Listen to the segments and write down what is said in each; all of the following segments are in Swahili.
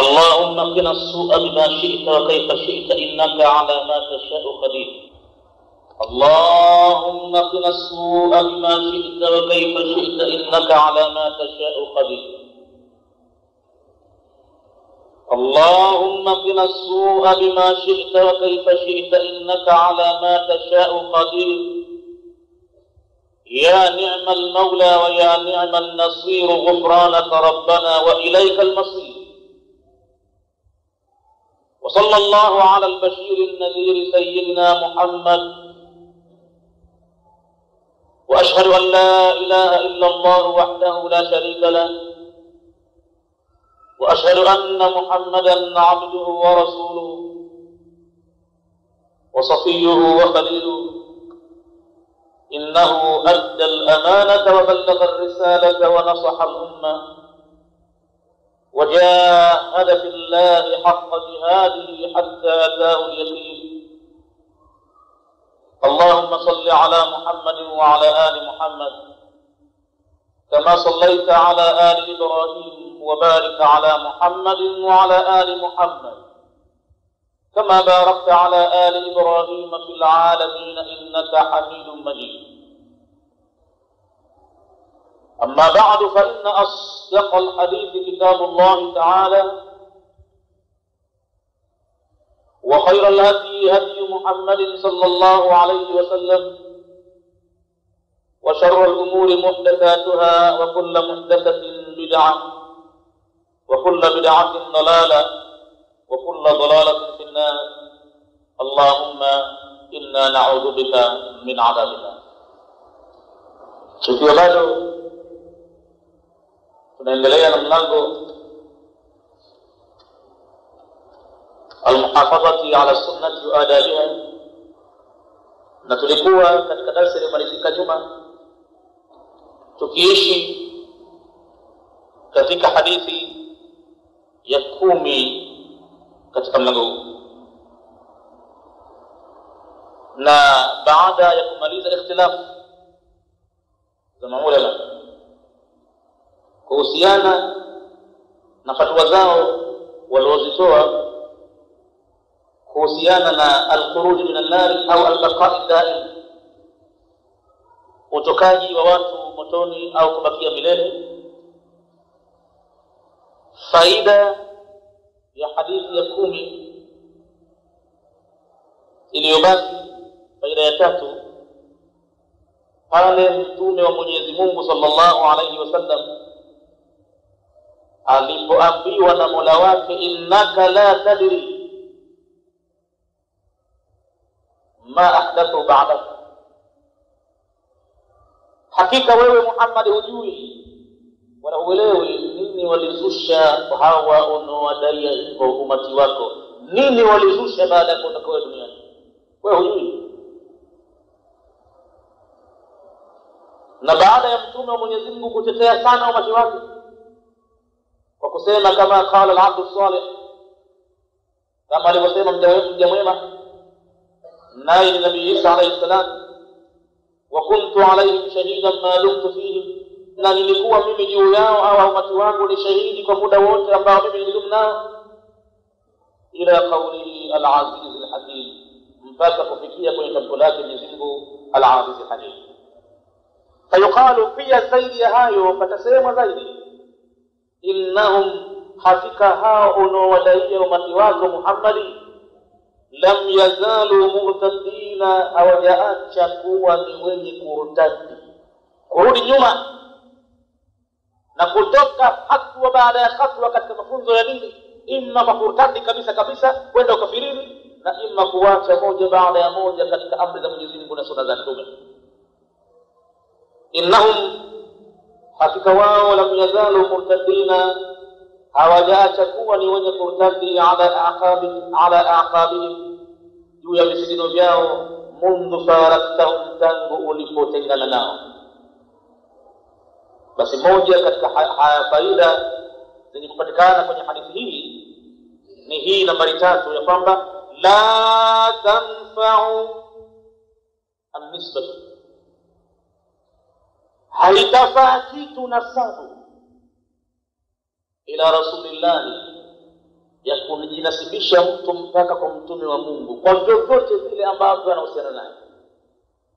اللهم قنا السوء بما شئت وكيف شئت إنك على ما تشاء قدير. اللهم قنا السوء بما شئت وكيف شئت إنك على ما تشاء قدير. اللهم قنا السوء بما شئت وكيف شئت إنك على ما تشاء قدير. يا نعم المولى ويا نعم النصير، غفرانك ربنا وإليك المصير. وصلى الله على البشير النذير سيدنا محمد. وأشهد أن لا إله إلا الله وحده لا شريك له، وأشهد أن محمدا عبده ورسوله وصفيه وخليله. إنه أدى الأمانة وبلغ الرسالة ونصح الأمة وجاهد في الله حق جهاده حتى أتاه اليقين. اللهم صل على محمد وعلى آل محمد كما صليت على آل إبراهيم، وبارك على محمد وعلى آل محمد كما باركت على آل إبراهيم في العالمين إنك حميد مجيد. أما بعد، فإن أصدق الحديث كتاب الله تعالى، وخير الهدي هدي محمد صلى الله عليه وسلم، وشر الأمور محدثاتها، وكل محدثة بدعة، وكل بدعة ضلالة، وكل ضلالة في النار. اللهم إنا نعوذ بك من عذاب النار. Tukiwa bado tunaendelea na mlango almuhafadhati ala sunnati wa adabiha, na tulikuwa katika darasa iliyomalizika nyuma tukiishi katika hadithi ya 10 katika mlango huu. Na baada ya kumaliza ikhtilafu za maulama kuhusiana na fatwa zao waliozitoa kuhusiana na al-khuruj min an-nar au al-baqa' daim, utokaji wa watu motoni au kubakia milele, faida ya hadithi ya 10 iliyobaki, faida ya 3, pale mtume wa Mwenyezi Mungu sallallahu alayhi wasallam alipoambiwa na Mola wake, innaka la tadri ma ahdathu ba'dak, hakika wewe Muhammad hujui wala uelewi nini walizusha hawa unaowadai kwa umati wako, nini walizusha baada ya kuondoka duniani, wewe hujui. Na baada ya mtume wa Mwenyezi Mungu kutetea sana umati wake kwa kusema kama qala al-abdu salih, kama alivyosema mja mwema naye ni Nabii Isa alayhi salam, wa kuntu alayhim shahidan ma dumtu fihim, na nilikuwa mimi juu yao au umati wangu ni shahidi kwa muda wote ambao mimi nilidumu nao, ila qawli al-aziz al-hakim, mpaka kufikia kwenye tamko lake Mwenyezi Mungu al-aziz al-hakim. Fayuqalu pia zaidi ya hayo, patasema zaidi, innahum, hakika hao unaowadai umati wako Muhammadi, lam yazalu murtadina, hawajaacha kuwa ni wenye kurtadi, kurudi nyuma na kutoka hatua baada ya hatua katika mafunzo ya dini, imma kwa kurtadi kabisa kabisa kwenda ukafirini, na imma kuacha moja baada ya moja katika amri za Mwenyezi Mungu na sunna za Mtume. Innahum, hakika wao, lam yazalu murtadina, hawajaacha kuwa ni wenye kurtadi ala aqabihim, juu ya visigino vyao, mundu faraktahum, tangu ulipotengana nao. Basi moja katika faida zenye kupatikana kwenye hadithi hii ni hii nambari 3, ya kwamba la tanfa'u an-nisbatu, haitafaa kitu nasabu ila rasulillahi ya kujinasibisha mtu mpaka kwa mtume wa Mungu kwa vyovyote vile ambavyo anahusiana naye.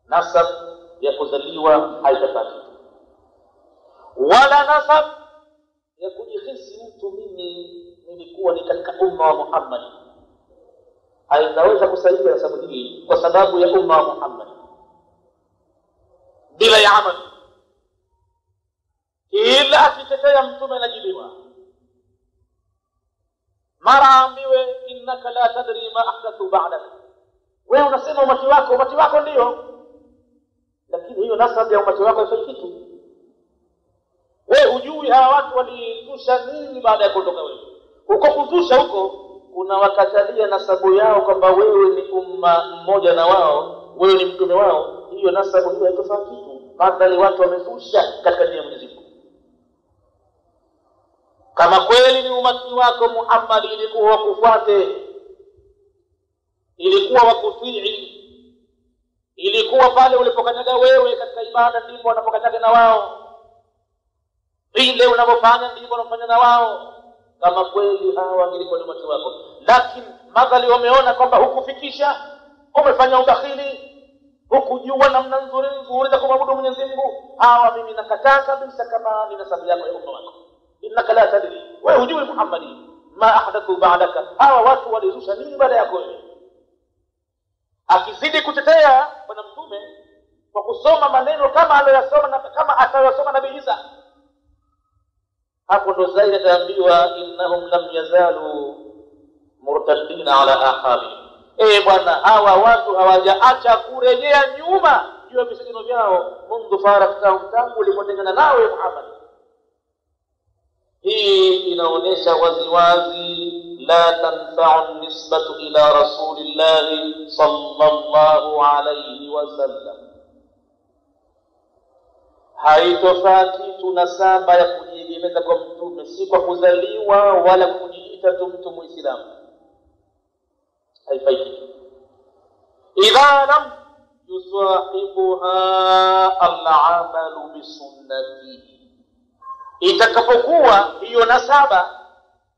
Nasab ya kuzaliwa haitapata, wala nasab ya kujihisi mtu mimi nilikuwa ni katika umma wa Muhammad, haitaweza kusaidia nasabu hii kwa sababu ya umma wa Muhammad bila ya amali. Ila akitetea mtume anajibiwa, mara ambiwe innaka la tadri ma ahdathu ba'dak. Wewe unasema umati wako ndio, lakini hiyo nasab ya umati wako haifai kitu. Wewe hujui hawa watu walizusha nini baada ya kuondoka wewe. Huko kuzusha huko unawakatalia nasabu yao kwamba wewe ni umma mmoja na wao, wewe ni mtume wao. Hiyo nasabu hiyo haitofaa kitu, madhali watu wamezusha katika dini ya Mwenyezi Mungu. Kama kweli ni umati wako Muhammad, ilikuwa wakufuate, ilikuwa wakutii, ilikuwa pale ulipokanyaga wewe katika ibada ndipo wanapokanyaga na wao, vile unavyofanya ndivyo wanafanya na wao. Kama kweli hawa wangilikuwa ni umati wako, lakini madhali wameona kwamba hukufikisha, umefanya ubakhili, hukujua namna nzuri za kumwabudu Mwenyezi Mungu, hawa mimi nakataa kabisa kama ni nasabu yako ya umma wako. Innaka la tadri, wewe hujui Muhammadi ma ahdathu ba'daka, hawa watu walizusha nini baada yako wewe. Akizidi kutetea bwana mtume kwa kusoma maneno kama aliyosoma na kama atayosoma Nabii Isa, hapo ndo zaidi ataambiwa innahum lam yazalu murtaddina ala aqabi. Bwana, hawa watu hawajaacha kurejea nyuma juu ya visigino vyao, mundu farakta, tangu ulipotengana nawe Muhammad. Hii inaonesha waziwazi la tanfa'u nisbatu ila rasulillahi sallallahu alayhi wasallam, haitofaa kitu nasaba ya kujiegemeza kwa mtume, si kwa kuzaliwa wala kujiita tu mtu Muislamu, haifai kitu. Idha lam yusahibuha al-amalu bisunnatihi, itakapokuwa hiyo nasaba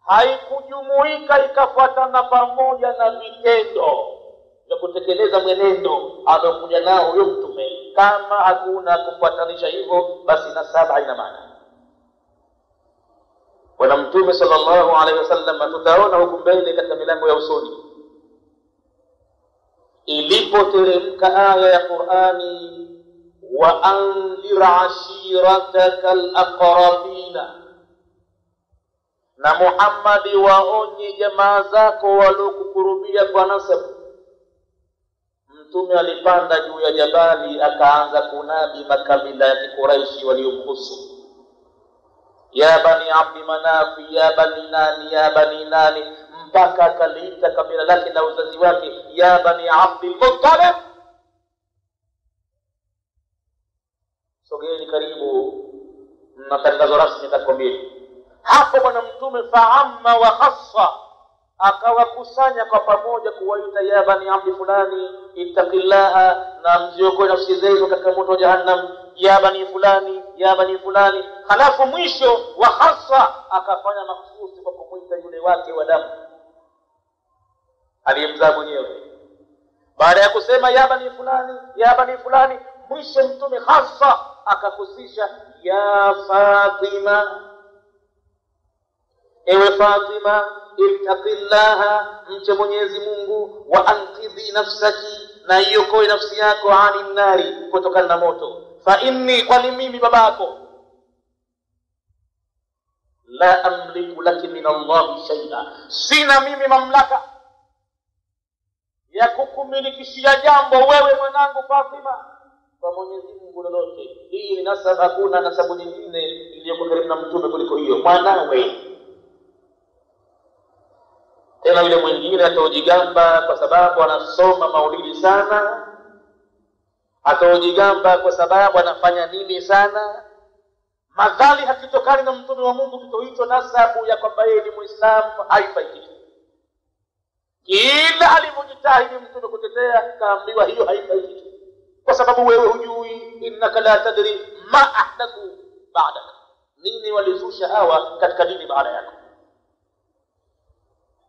haikujumuika ikafuatana pamoja na vitendo vya kutekeleza mwenendo alokuja nao huyo mtume, kama hakuna kufuatanisha hivyo, basi nasaba haina maana. Bwana mtume sallallahu alaihi wasallam, tutaona huko mbele katika milango ya usoni ilipoteremka aya ya Qur'ani, wa anzir ashirataka al-aqrabina, na Muhammad waonye jamaa zako waliokukurubia kwa nasab. Mtume alipanda juu ya jabali akaanza kunadi makabila ya Quraishi waliomhusu, ya bani Abdi Manaf, ya bani nani, ya bani nani, mpaka akaliita kabila lake na uzazi wake ya bani Abdul Muttalib. Sogeni karibu na tangazo rasmi takwambia. Hapo bwana mtume faamma wa khassa, akawakusanya kwa pamoja kuwaita ya bani Abdi fulani ittaqillaha, na mziokoe nafsi zenu katika moto wa jahannam, ya bani fulani, ya bani fulani. Halafu mwisho wa khassa akafanya makhsusi kwa kumuita yule wake wa damu aliyemzaa mwenyewe. Baada ya kusema ya bani fulani, ya bani fulani, mwisho mtume hasa akakusisha ya Fatima, ewe Fatima, ittaqillaha, mche Mwenyezi Mungu, wa anqidhi nafsaki, na iokoe nafsi yako, ani nari, kutokana na moto. Fa inni, kwani mimi babako, la amliku laki min Allahi shay'a, sina mimi mamlaka ya kukumilikishia jambo wewe mwanangu Fatima kwa Mwenyezi Mungu lolote. Hii ni nasaba, hakuna nasabu nyingine iliyokuwa karibu na mtume kuliko hiyo, mwanawe. Tena yule mwingine ataojigamba kwa sababu anasoma maulidi sana, ataojigamba kwa sababu anafanya nini sana, madhali hakitokani na mtume wa Mungu, kito hicho nasabu ya kwamba yeye ni Muislamu, haifai kitu. Kila alivyojitahidi mtume kutetea, kaambiwa hiyo haifai kitu, kwa sababu wewe hujui. Innaka la tadri ma ahdathu ba'dak, nini walizusha hawa katika dini baada yako.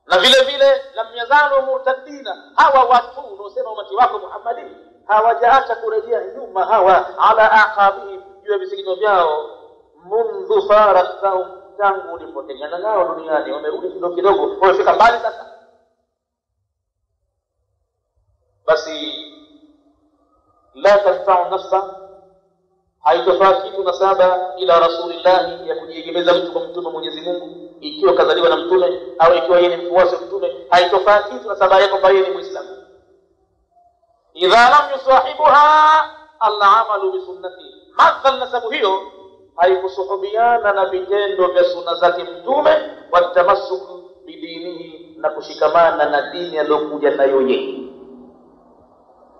Na vile vile lam yazalu murtaddina, hawa watu unaosema umati wako Muhammadi hawajaacha kurejea nyuma hawa ala aqabihim, juu ya visigino vyao, mundhu faraktahum, tangu ulipotengana nao duniani wamerudi kidogo kidogo, wamefika mbali sasa. Basi la tanfa'u nafsa, haitofaa kitu nasaba ila rasulillah, ya kujiegemeza mtu kwa mtume Mwenyezi Mungu, ikiwa kazaliwa na mtume au ikiwa yeye ni mfuasi wa mtume, haitofaa kitu nasaba yake kwamba yeye ni Muislamu. Idha lam yusahibuha al-amalu bi sunnati, madhal nasabu hiyo haikusuhubiana na vitendo vya sunna zake mtume, wa tamassuk bidinihi, na kushikamana na dini aliyokuja nayo yeye.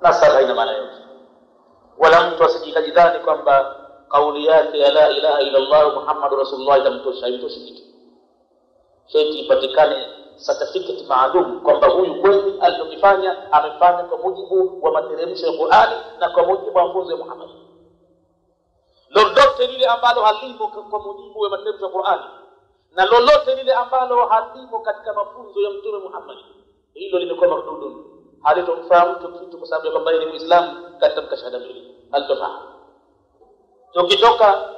Nasaba ina maana yote. Wala mtu asijikajidhani kwamba kauli yake ya la ilaha illa Allah Muhammadur Rasulullah itamtosha. Haitoshi kitu, sheti ipatikane certificate maalum kwamba huyu kweli aliyofanya amefanya kwa mujibu wa materemsho ya Qur'ani na kwa mujibu wa mafunzo ya Muhammad. Lolote lile ambalo halimo kwa mujibu wa materemsho ya Qur'ani na lolote lile ambalo halimo katika mafunzo ya Mtume Muhammad, hilo limekuwa mardudun, halitomfaa mtu kitu, kwa sababu ya kwamba yeye ni Muislamu katika shahada mbili, halitofaa. Tukitoka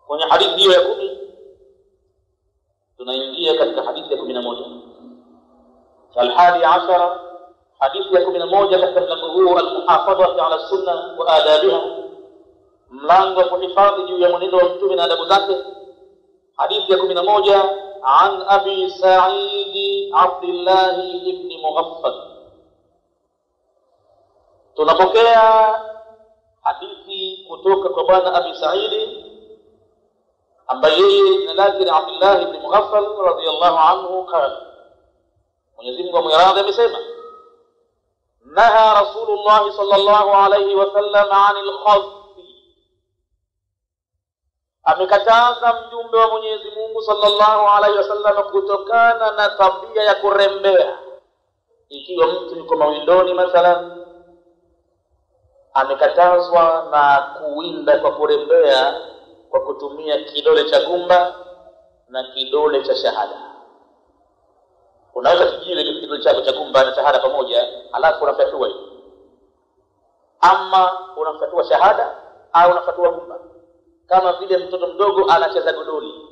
kwenye hadithi hiyo ya 10 tunaingia katika hadithi ya 11, al-hadi ashara, hadithi ya 11 katika mlango huu, al-muhafadhatu ala sunna wa adabiha, mlango wa kuhifadhi juu ya mwenendo wa mtume na adabu zake. Hadithi ya 11, an abi Sa'id Abdullah ibn Mughaffal, tunapokea hadithi kutoka kwa bwana Abi Sa'id ambaye jina lake ni Abdullah ibn Mughaffal radhiyallahu anhu, qala, Mwenyezi Mungu amradhi, amesema, naha Rasulullah sallallahu alayhi wasallam 'anil khadfi, amekataza mjumbe wa Mwenyezi Mungu sallallahu alayhi wasallam kutokana na tabia ya kurembea. Ikiwa mtu yuko mawindoni mathalan, amekatazwa na kuwinda kwa kurembea kwa kutumia kidole cha gumba na kidole cha shahada. Unaweza kujile kidole chako cha gumba na shahada pamoja, alafu unafatua hiyo, ama unafatua shahada au unafatua gumba, kama vile mtoto mdogo anacheza godoli.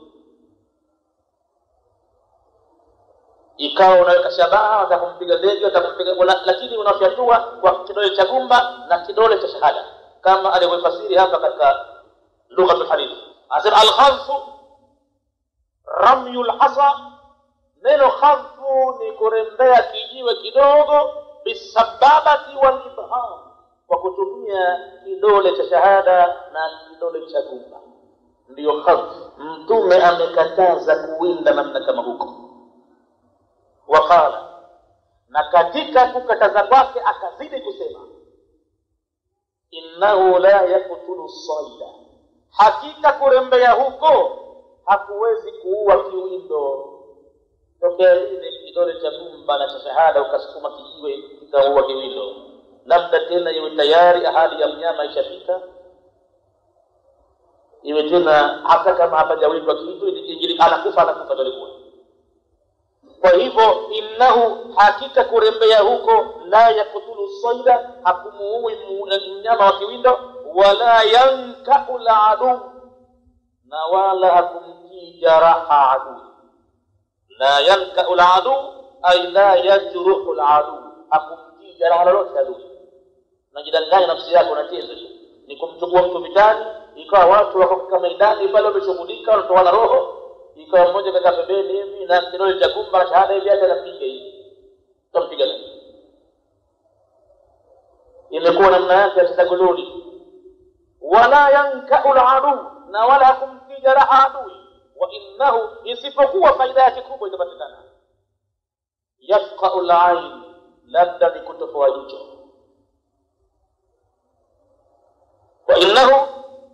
Ikawa unaweka shabaha, utakumpiga ndege, utakumpiga, lakini unafatua kwa kidole cha gumba na kidole cha shahada, kama alivyofasiri hapa katika lugha al-hadith. Asema al-khadfu ramyul hasa, neno khadfu ni kurembea kijiwe kidogo, bisababati wal ibham, kwa kutumia kidole cha shahada na kidole cha gumba, ndio khadfu. Mtume amekataza kuwinda namna kama huko. Wakala, na katika kukataza kwake akazidi kusema, innahu la yaqtulu sayda, hakika kurembea huko hakuwezi kuua kiwindo. Tokea lile kidole cha gumba na cha shahada ukasukuma kijiwe kikaua kiwindo, labda tena iwe tayari ahadi ya mnyama ishafika, iwe tena hata kama hapajawindwa kitu, anakufa dalikuwa. Kwa hivyo innahu, hakika kurembea huko, la yaqtulu sayda, hakumuui mnyama wa kiwindo, wala yankau al-adu, na wala hakumtii jaraha adu. La yankau al-adu ay la yajruhu al-adu, hakumtii jaraha lolote adu. Unajidanganya nafsi yako, unacheza ni kumchukua mtu vitani, ikawa watu wako katika maidani pale wameshughulika, wanatoa roho, ikawa mmoja kaka pembeni hivi na kidole cha gumba na shahada hivi, hata anapiga hivi, tutampiga nani? Imekuwa namna yake ya tagululi. Wala yankau al-adu, na wala hakumtii jaraha adui. Wa innahu, isipokuwa faida yake kubwa itapatikana, yafqa'u al-ain, labda ni kutofoa jicho. Wa innahu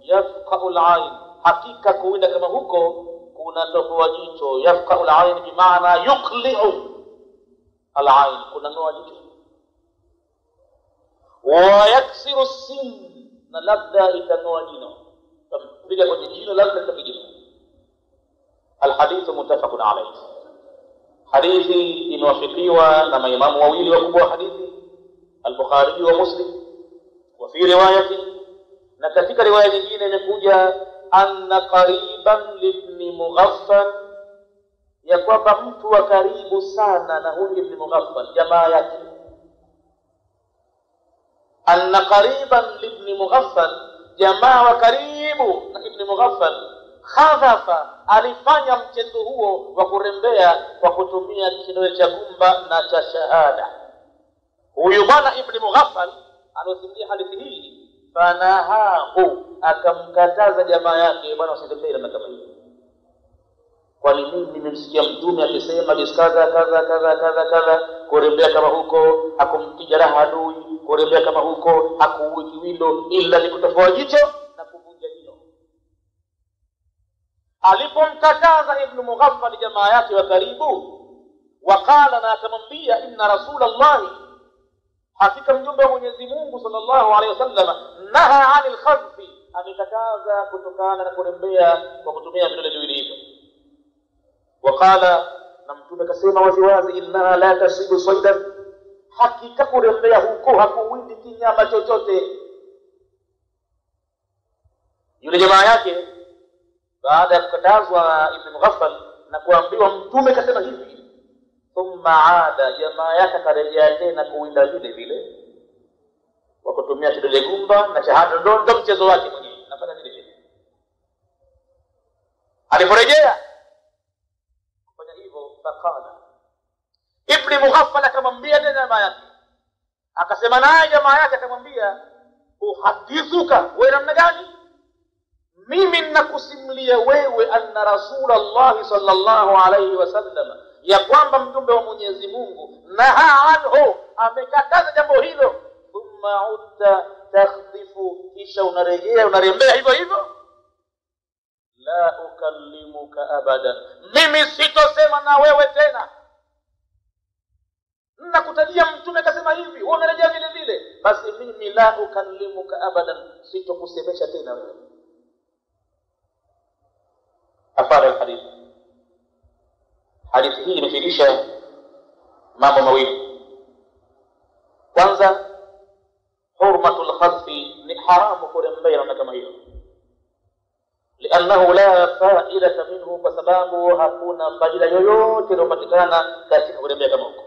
yafqa'u al-ain, hakika kuwinda kama huko kuna tofoa jicho. Yafqa'u al-ain bi maana yuqli'u al-ain, kuna noa jicho. Wa yaksiru as-sin, na labda itanoa jino, tampiga kwenye jino, labda itapigwa. Alhadithu muttafaqun alayhi. Hadithi inawafikiwa na maimamu wawili wakubwa wa hadithi, al-Bukhari wa Muslim. Wa fi riwayati, na katika riwaya nyingine imekuja anna qariban libni Mughaffal, ya kwamba mtu wa karibu sana na huyu ibn Mughaffal, jamaa yake. Anna qariban libni Mughaffal, jamaa wa karibu na ibn Mughaffal, khadhafa, alifanya mchezo huo wa kurembea kwa kutumia kidole cha gumba na cha shahada. Huyu bwana ibn Mughaffal alosimulia hadithi hii, fanahahu, akamkataza jamaa yake, bwana usitembee na kama hiyo. Kwani mimi nimemsikia mtume akisema kaza kaza kaza kaza kaza, kurembea kama huko hakumpiga raha adui, kurembea kama huko hakuui kiwindo, ila ni kutofoa jicho na kuvunja jino. Alipomkataza ibn Mughaffal jamaa yake wa karibu, wakala, na akamwambia, inna Rasulullah, hakika mjumbe wa Mwenyezi Mungu sallallahu alaihi wasallam, naha anil khazfi, amekataza kutokana na kurembea kwa kutumia vidole viwili hivyo. Wakala, na mtume kasema waziwazi, inna la tasibu saydan, hakika kurembea huko hakuwindi kinyama chochote. Yule jamaa yake baada ya kukatazwa ibn Mughaffal na kuambiwa mtume kasema hivi, thumma aada, jamaa yake karejea tena kuwinda vile vile kwa kutumia kidole gumba na shahada. Ndo mchezo wake mwenyewe, nafanya vile vile. Aliporejea kufanya hivyo, faqala, ibn Mughaffal akamwambia tena jamaa yake, akasema naye jamaa yake akamwambia, uhadithuka, wewe namna gani? Mimi ninakusimulia wewe anna Rasulullah sallallahu alayhi wasallam, ya kwamba mjumbe wa Mwenyezi Mungu naha anhu, amekataza jambo hilo. Thumma utta takhdifu, kisha unarejea unarembea hivyo hivyo. La ukallimuka abadan, mimi sitosema na wewe tena. Nakutajia mtume kasema hivi, wewe unarejea vile vile, basi mimi la ukallimuka abadan, sitokusemesha tena wewe. Afara hadithi. Hadithi hii imefirisha mambo mawili. Kwanza, hurmatul khazfi, ni haramu kurembea na kama hiyo, li'annahu la fa'idata minhu, kwa sababu hakuna faida yoyote inayopatikana katika kurembea kama huko.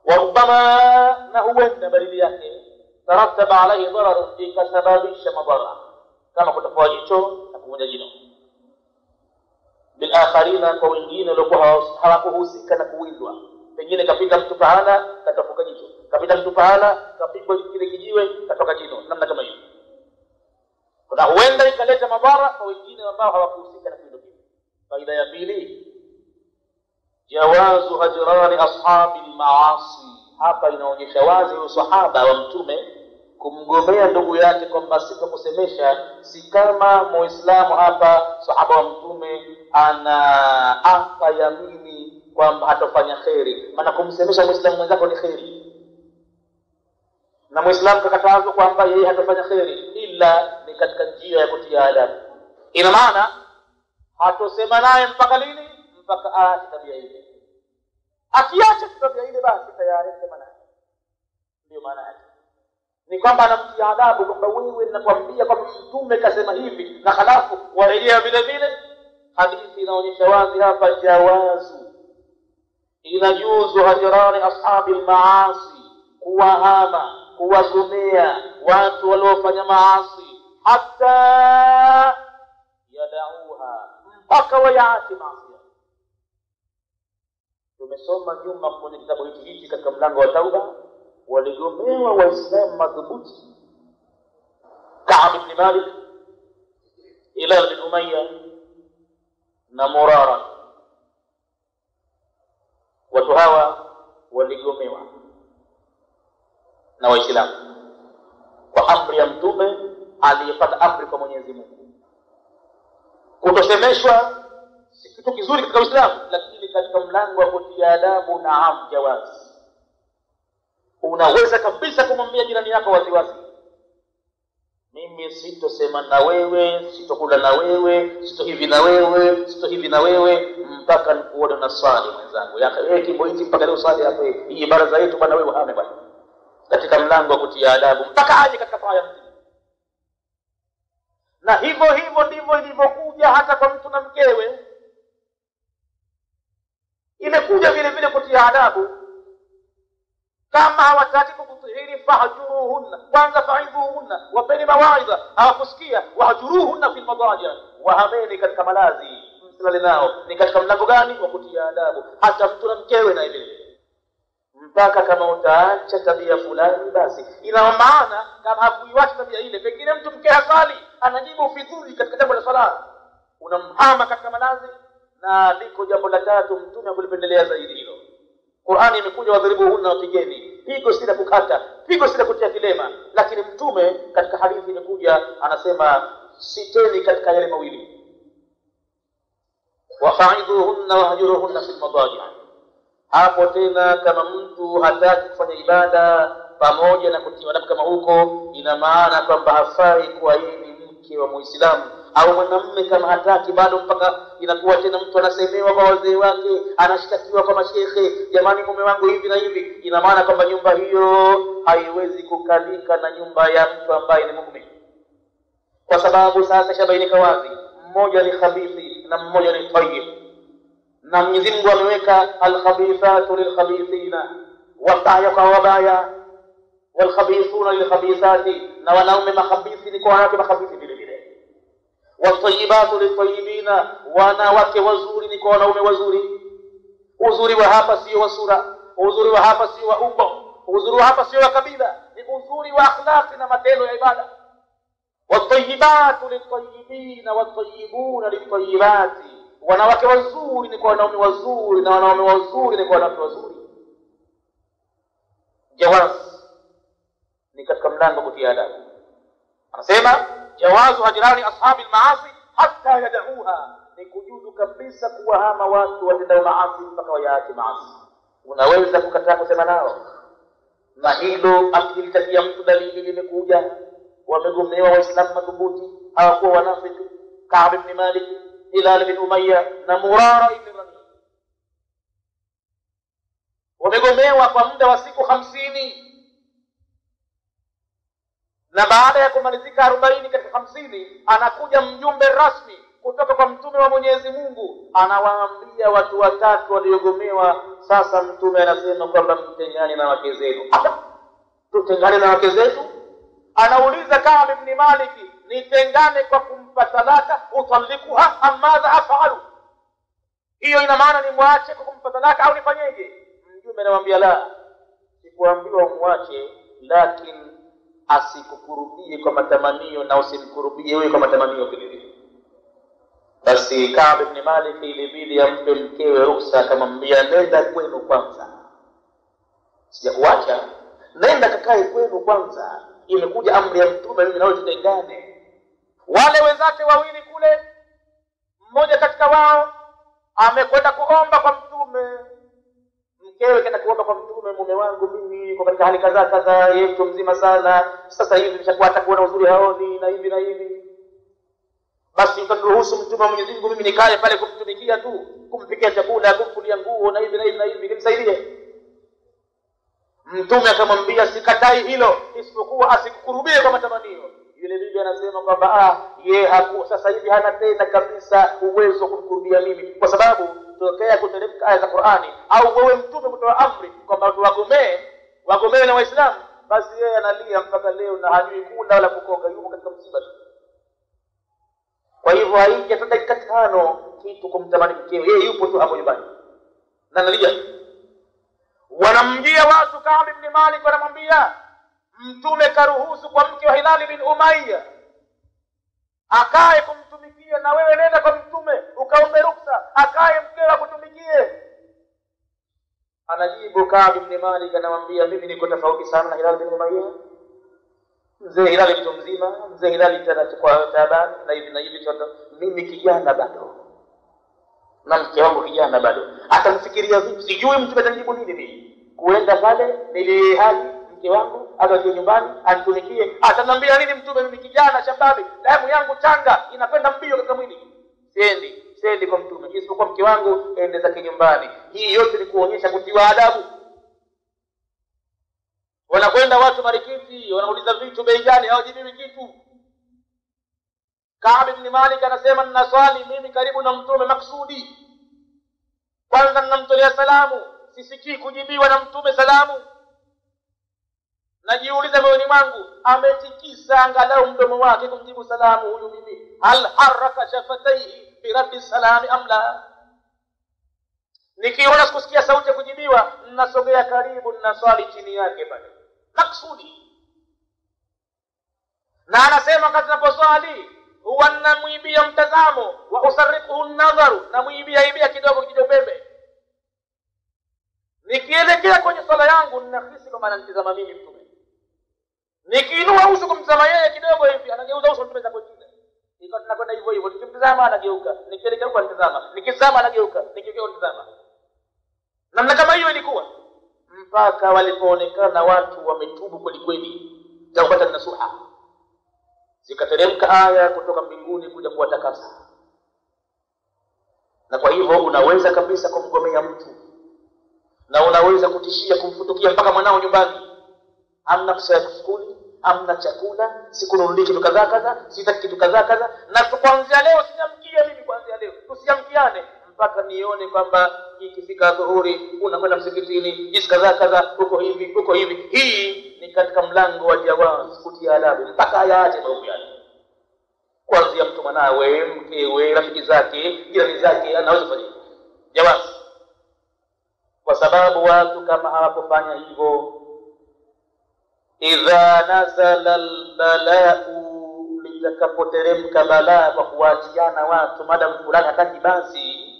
Wa rubama, na huenda badili yake, tarattaba alayhi darar, ikasababisha madhara kama kutofoa jicho na kuvunja jino. Bilakharina, kwa wengine walikuwa hawakuhusika na kuwindwa, pengine kapita mtu pahala katafuka jicho, kapita mtu pahala kapigwa kile kijiwe katoka jino, namna kama hiyo. Kuna huenda ikaleta madhara kwa wengine ambao hawakuhusika na kuwindwa. Faida ya pili, jawazu hajrani ashabil maasi, hapa inaonyesha wazi usahaba wa mtume kumgomea ndugu yake kwamba sitakusemesha. Si kama Muislamu hapa sahaba wa mtume ana apa yamini kwamba hatafanya khairi, maana kumsemesha Muislamu mwenzako ni khairi, na Muislamu kakatazwa kwamba yeye hatafanya khairi ila ni katika njia ya kutia adabu. Ina maana hatosema naye mpaka lini? Mpaka aache tabia ile. Akiacha tabia ile, basi tayari sema naye. Ndio maana yake ni kwamba anamtia adabu kwamba wewe, ninakwambia kwamba mtume kasema hivi, na halafu warejea vile vile. Hadithi inaonyesha wazi hapa jawazu, inajuzu hajrani ashabil maasi, kuwahama, kuwazomea watu waliofanya maasi, hata yadauha, mpaka wayaache maasi. Tumesoma nyuma kwenye kitabu hiki katika mlango wa tauba, waligomewa Waislamu madhubuti, Ka'b ibn Malik, Hilal bin Umayya na Murara. Watu hawa waligomewa na Waislamu kwa amri ya mtume aliyepata amri kwa Mwenyezi Mungu. Kutosemeshwa si kitu kizuri katika Uislamu, lakini katika mlango wa kutia adabu, naam, jawazi. Unaweza kabisa kumwambia jirani yako waziwazi, mimi sitosema na wewe, sitokula na wewe, sito hivi na wewe, sito hivi na wewe mpaka nikuone na swali mwenzangu. Yaka kimbo hizi mpaka leo swali hapo. Hii baraza yetu bwana wewe hame bwana. Katika mlango wa kutia adabu mpaka aje katika aya mzima. Na hivyo hivyo ndivyo ilivyokuja hata kwa mtu na mkewe. Imekuja vile vile kutia adabu. Kama hawataki kukutahiri fahjuruhunna, kwanza faidhuhunna, wapeni mawaidha. Hawakusikia, wahjuruhunna fil madaji, wahameni katika malazi, msilale nao. Ni katika mlango gani wa kutia adabu hata mtu na mkewe na vile. Mpaka kama utaacha tabia fulani basi. Ina maana kama hakuiacha tabia ile, pengine mtu mke hasali anajibu ufidhuli katika jambo la sala, unamhama katika malazi. Na liko jambo la tatu mtume akulipendelea zaidi hilo. Qur'ani imekuja wadhribuhunna, wapigeni. Pigo si la kukata, pigo si la kutia kilema, lakini mtume katika hadithi imekuja anasema siteni katika yale mawili. Wafa'idhuhunna wahjuruhunna fil madaji. Hapo tena kama mtu hataki kufanya ibada pamoja na kutia adabu kama huko, ina maana kwamba hafai kuwa yeye ni mke wa Muislamu. Au mwanamume kama hataki bado, mpaka inakuwa tena mtu anasemewa kwa wazee wake, anashtakiwa kwa mashehe, jamani mume wangu hivi na hivi. Ina maana kwamba nyumba hiyo haiwezi kukalika na nyumba ya mtu ambaye ni muumini, kwa sababu sasa shabainika wazi, mmoja ni khabithi na mmoja ni tayyib. Na Mwenyezi Mungu ameweka al-khabithatu lil-khabithina wabaya kwa wabaya, wal-khabithuna lil-khabithati, na wanaume makhabithi ni kwa wanawake makhabithi vile vile. Wat-tayyibatu lit-tayyibina, wanawake wazuri ni kwa wanaume wazuri. Uzuri wa hapa sio wa sura, uzuri wa hapa sio wa umbo, uzuri wa hapa sio wa kabila, ni uzuri wa akhlaqi na matendo ya ibada. Wat-tayyibatu lit-tayyibina wat-tayyibuna lit-tayyibati, wanawake wazuri ni kwa wanaume wazuri na wanaume wazuri ni kwa wanawake wazuri. Jawaz ni katika mlango kutia adabu. Anasema jawazu hajrani ashabi al-maasi hatta yad'uha, ni kujuzu kabisa kuwahama watu watendao maasi mpaka wayaache maasi. Unaweza kukataa kusema nao, na hilo akilitakia mtu dalili limekuja. Wamegomewa waislamu madhubuti, hawakuwa wanafiki. Ka'b ibn Malik, Hilal bin Umayya na Murara ibn Rabi wamegomewa kwa muda wa siku 50. Na baada ya kumalizika 40 katika 50, anakuja mjumbe rasmi kutoka kwa mtume wa Mwenyezi Mungu, anawaambia watu watatu waliogomewa. Sasa mtume anasema kwamba mtengane na wake zenu. Tutengane na wake zetu? Anauliza Ka'b ibn Malik, nitengane kwa kumpa talaka, utalikuha amadha afalu? Hiyo ina maana ni muache kwa kumpa talaka au nifanyeje? Mtume anamwambia la, sikuambiwa muache, lakini asikukurubie kwa matamanio na usimkurubie wewe kwa matamanio vile vile. Basi Ka'b ibn Malik ilibidi ampe mkewe ruhusa, akamwambia nenda kwenu kwanza, sijakuacha, nenda kakae kwenu kwanza, imekuja amri ya mtume, mimi nawe tutengane. Wale wenzake wawili kule, mmoja katika wao amekwenda kuomba kwa mtume, mkewe kaenda kuomba kwa mtume, mume wangu mimi kwa katika hali kadhaa kadhaa, yetu mzima sana, sasa hivi nimeshakuwa hata kuona uzuri haoni na hivi na hivi. Basi utaniruhusu mtume wa Mwenyezi Mungu mimi nikae pale kumtumikia tu, kumpikia chakula, kumfulia nguo na hivi na hivi na hivi, nimsaidie? Mtume akamwambia sikatai hilo, isipokuwa asikukurubie kwa matamanio. Yule bibi anasema kwamba yeye sasa hivi hana tena kabisa uwezo wa kumkurubia mimi, kwa sababu tokea kuteremka aya za Qur'ani au wewe mtume kutoa amri kwamba watu wagomee na Waislamu, basi yeye analia mpaka leo na hajui kula wala kukoga, yuko katika msiba tu. Kwa hivyo haija hata dakika 5 kitu kumtamani mkewe, yeye yupo tu hapo nyumbani na analia. Wanamjia watu Ka'b ibn Malik, wanamwambia mtume karuhusu kwa mke wa Hilal bin Umayya akae kumtumikia, na wewe nenda kwa mtume ukaombe ruksa akae mkewe akutumikie. Anajibu Ka'b ibn Malik anamwambia mimi niko tofauti sana na Hilal bin Umayya. Mzee Hilal mtu mzima, mzee Hilal kwa taban na hivi na hivi, mimi kijana bado na mke wangu kijana bado. Atamfikiria vipi? Sijui mtume atajibu nini mimi. Kuenda pale nili hali mke wangu aje nyumbani anitumikie. Ataniambia nini mtume? Mimi kijana shababi, damu yangu changa inapenda mbio katika mwili, siendi kwa mtume, isipokuwa mke wangu ende zake nyumbani. Hii yote ni kuonyesha kutiwa adabu. Wanakwenda watu marikiti, wanauliza vitu bei gani, hawajibiwi kitu. Ka'b ibn Malik anasema ninaswali mimi karibu na mtume maksudi, kwanza ninamtolea salamu, sisikii kujibiwa na mtume salamu. Najiuliza moyoni mwangu, ametikisa angalau mdomo wake kumjibu salamu huyu mimi? Hal haraka shafataihi bi raddi salami am la? Nikiona sikusikia sauti ya kujibiwa, ninasogea karibu, ninaswali chini yake pale maksudi. Na anasema wakati naposwali huwa namuibia mtazamo, wa usarriquhu an-nadharu, namuibia kidogo kijopembe. Nikielekea kwenye swala yangu ninahisi kama ananitazama mimi mtume. Nikiinua uso kumtazama yeye kidogo hivi, anageuza uso mtume kwa kile. Niko tunakwenda hivyo hivyo, nikimtazama anageuka, nikielekea huko anatazama, nikizama anageuka, nikielekea anatazama. Namna kama hiyo ilikuwa mpaka walipoonekana watu wametubu kweli kweli, taubatan nasuha, zikateremka aya kutoka mbinguni kuja kuwatakasa. Na kwa hivyo unaweza kabisa kumgomea mtu, na unaweza kutishia kumfutukia mpaka mwanao nyumbani. Hamna pesa ya shule, hamna chakula, sikununuliki kitu kadhaa kadhaa, sitaki kitu kadhaa kadhaa, na kuanzia leo sinyamkia mimi, kuanzia leo tusiamkiane mpaka nione kwamba ikifika dhuhuri unakwenda msikitini, jinsi kadhaa kadhaa, uko hivi. Hii ni katika mlango wa jawaz, kutia adabu mpaka ayaache mambo yale. Kuanzia mtu mwanawe, mkewe, rafiki zake, jirani zake, anaweza kufanya jawaz. Kwa sababu watu kama hawakufanya hivyo, idha nazala albala'u, litakapoteremka balaa kwa kuachiana watu, madam fulani hataki, basi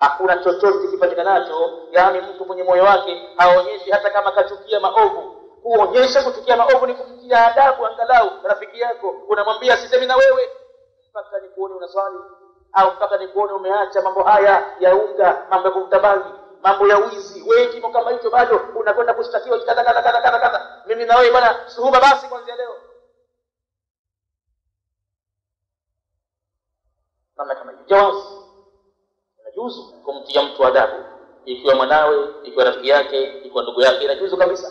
hakuna chochote kipatikanacho. Yani mtu mwenye moyo wake haonyeshi hata kama kachukia maovu. Kuonyesha kuchukia maovu ni kumtia adabu. Angalau rafiki yako unamwambia sisemi na wewe mpaka nikuone unaswali, au mpaka nikuone umeacha mambo haya ya unga, mambo ya kutabangi, mambo ya wizi. Wewe kimo kama hicho bado unakwenda kushtakiwa kadha. Mimi na wewe bwana suhuba basi kuanzia leo. Namna kama hiyo jawaz, inajuzu kumtia mtu adabu, ikiwa mwanawe, ikiwa rafiki yake, ikiwa ndugu yake, inajuzu kabisa.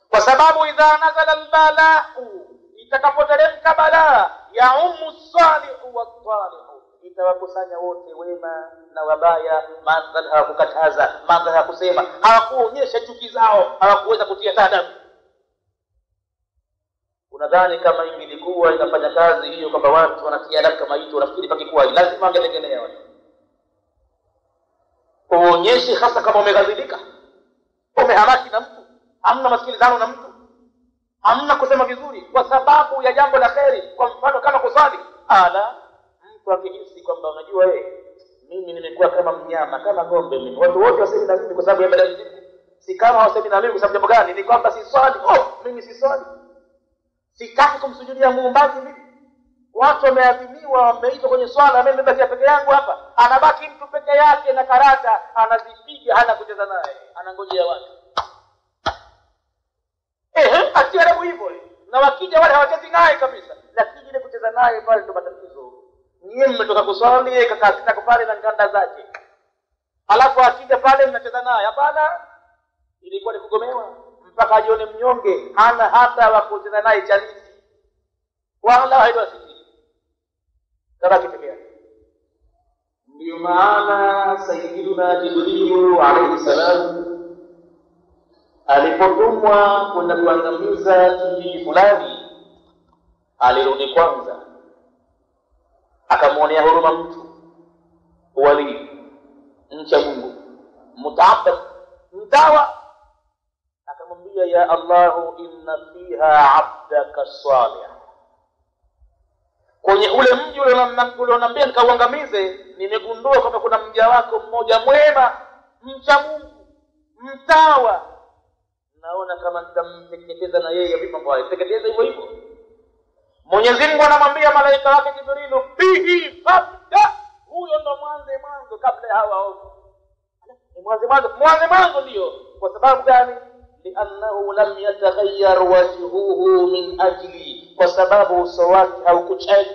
Kwa sababu idha nazala albala'u, itakapoteremka balaa, ya ummu salihu wa talihu, itawakusanya wote, wema na wabaya. Mandhari hawakukataza, mandhari hawakusema, hawakuonyesha chuki zao, hawakuweza kutia adabu. Unadhani kama ingilikuwa inafanya kazi hiyo kwamba watu wanatia adabu kama hiyo, unafikiri pakikuwa lazima angetengenea watu uonyeshe, hasa kama umeghadhibika, umehamaki na mtu, hamna masikilizano na mtu, hamna kusema vizuri kwa sababu ya jambo la kheri, kwa mfano kama kusali. Mtu akihisi kwamba unajua mimi nimekuwa kama mnyama, kama ng'ombe, mimi watu wote wasemi na mimi kwa sababu ya badala zangu, si kama wasemi na mimi kwa sababu jambo gani? Ni kwamba si swali, mimi si swali, sitaki kumsujudia muumbaji mimi. Watu wameadhimiwa, wameitwa kwenye swala, mimi nimebakia peke yangu hapa. Anabaki mtu peke yake na karata anazipiga, hana kucheza naye, anangojea watu. Atia adabu hivyo. Na wakija wale hawachezi naye kabisa, lakini ile kucheza naye pale ndo matatizo. Nyie mmetoka kuswali, yeye kakaa pale na nganda zake, alafu akija pale mnacheza naye. Hapana, ilikuwa ni kugomewa mpaka ajione mnyonge, hana hata wa kucheza naye chanisi wala haibasi kabaki peke yake. Ndio maana Sayyiduna Jibril alayhi salam alipotumwa kwenda kuangamiza kijiji fulani, alirudi kwanza, akamwonea huruma mtu wali mcha Mungu, mutaabad, mtawa, akamwambia ya Allahu, inna fiha abdaka salih, kwenye ule mji ule unaniambia nikauangamize, nimegundua kwamba kuna mja wako mmoja mwema, mcha Mungu, mtawa. Naona kama nitamteketeza na yeye vipi, mambo haya teketeza hivyo hivyo. Mwenyezi Mungu anamwambia malaika wake Jibrilu, bihi fabda, huyo ndo mwanzo kabla ya hawa. Ni mwanzo ndio. Kwa sababu gani? li'annahu lam yataghayyar wajhuhu min ajli, kwa sababu uso wake haukuchange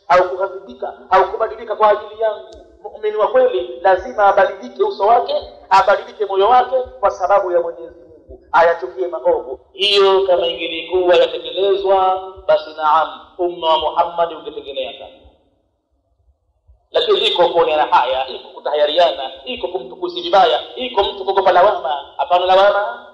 au kughadhibika au kubadilika kwa ajili yangu. Muumini wa kweli lazima abadilike uso wake, abadilike moyo wake kwa sababu ya Mwenyezi Mungu, ayachukie maovu. Hiyo kama ingelikuwa yatekelezwa, basi naam, umma wa Muhammad ungetekeleza. Lakini iko kuoneana haya, iko kutahayariana, iko kumtukuzi vibaya, iko mtu kugopa lawama. Hapana lawama.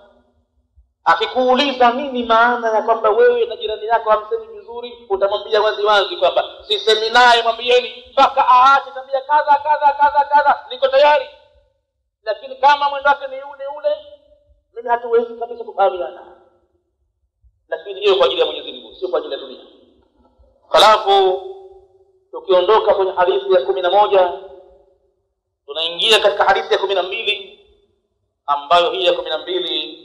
Akikuuliza nini maana ya kwamba wewe na jirani yako hamsemi vizuri, utamwambia wazi wazi kwamba sisemi naye, mwambieni mpaka aache tabia kadha kadha kadha kadha, niko tayari. Lakini kama mwendo wake ni ule, mimi hatuwezi kabisa kufahamiana. Lakini hiyo kwa ajili ya Mwenyezi Mungu, sio kwa ajili ya dunia. Halafu tukiondoka kwenye hadithi ya 11, tunaingia katika hadithi ya 12, ambayo hii ya 12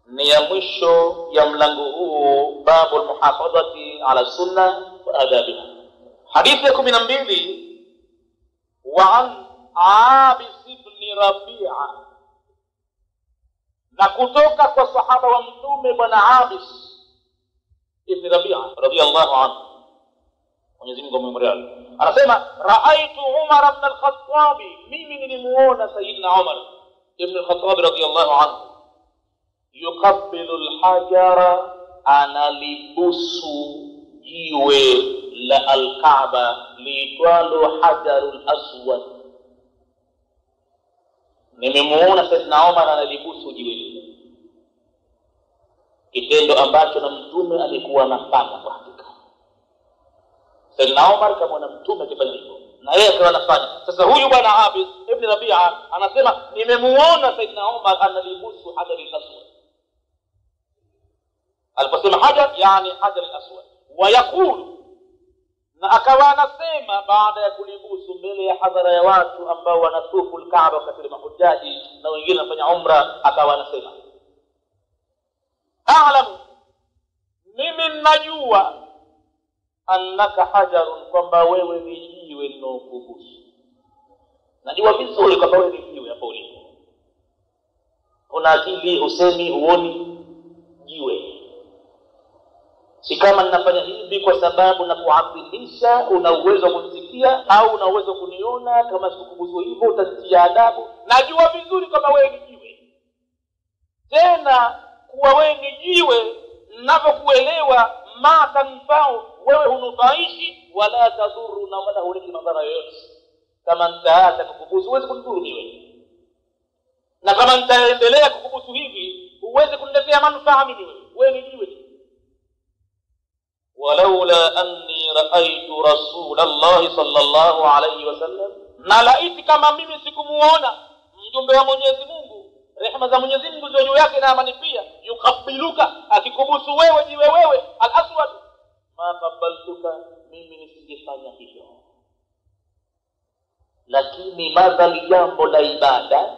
ni ya mwisho ya mlango huu, babu almuhafadhati ala sunna wa adabiha. Hadithi ya 12, wa an Abis ibn Rabi'a, na kutoka kwa sahaba wa mtume bwana Abis ibn Rabi'a radiyallahu anhu, Mwenyezi Mungu amemridhia, anasema raaitu Umar ibn al-Khattab, mimi nilimuona Sayyidina Umar ibn al-Khattab radiyallahu anhu, yuqabbilu al-hajara, analibusu jiwe la al-Kaaba liitwalo Hajarul Aswad. Nimemuona Sayyidina Umar analibusu jiwe lile, kitendo ambacho na mtume alikuwa anafanya kwa hakika. Sayyidina Umar kama mtume akifanya hivyo, na yeye akawa anafanya. Sasa huyu bwana Abis ibn Rabi'a anasema nimemuona Sayyidina Umar analibusu Hajarul Aswad. Aliposema hajar, yani Hajar al-Aswad, wa yakulu, na akawa anasema baada ya kulibusu mbele ya hadhara ya watu ambao wanatufu al-Kaaba wakati mahujaji na wengine wanafanya umra, akawa anasema a'lamu, mimi najua, annaka hajarun, kwamba wewe ni jiwe linokubusu. Najua vizuri kwamba wewe ni jiwe hapo ulipo. Una akili, usemi, huoni jiwe. Si kama ninafanya hivi kwa sababu na kuadhimisha, una uwezo kunisikia au una uwezo kuniona, kama sikukubusu hivyo utatia adabu. Najua vizuri kwamba wewe ni jiwe. Tena kuwa wewe ni jiwe, ninavyokuelewa, ma tanfau, wewe hunufaishi, wala tadhuru, na wala huleti madhara yoyote. Kama nitaacha kukubusu huwezi kunidhuru mimi, na kama nitaendelea kukubusu hivi huwezi kuniletea manufaa mimi. Wewe ni jiwe. walaula anni raaitu Rasulullah sallallahu alayhi wasallam, na laiti kama mimi sikumuona mjumbe wa Mwenyezi Mungu, rehema za Mwenyezi Mungu ziwe juu yake na amani pia, yukabiluka, akikubusu wewe jiwe wewe al-aswad, ma qabaltuka, mimi nisingefanya hivyo. Lakini madhali jambo la ibada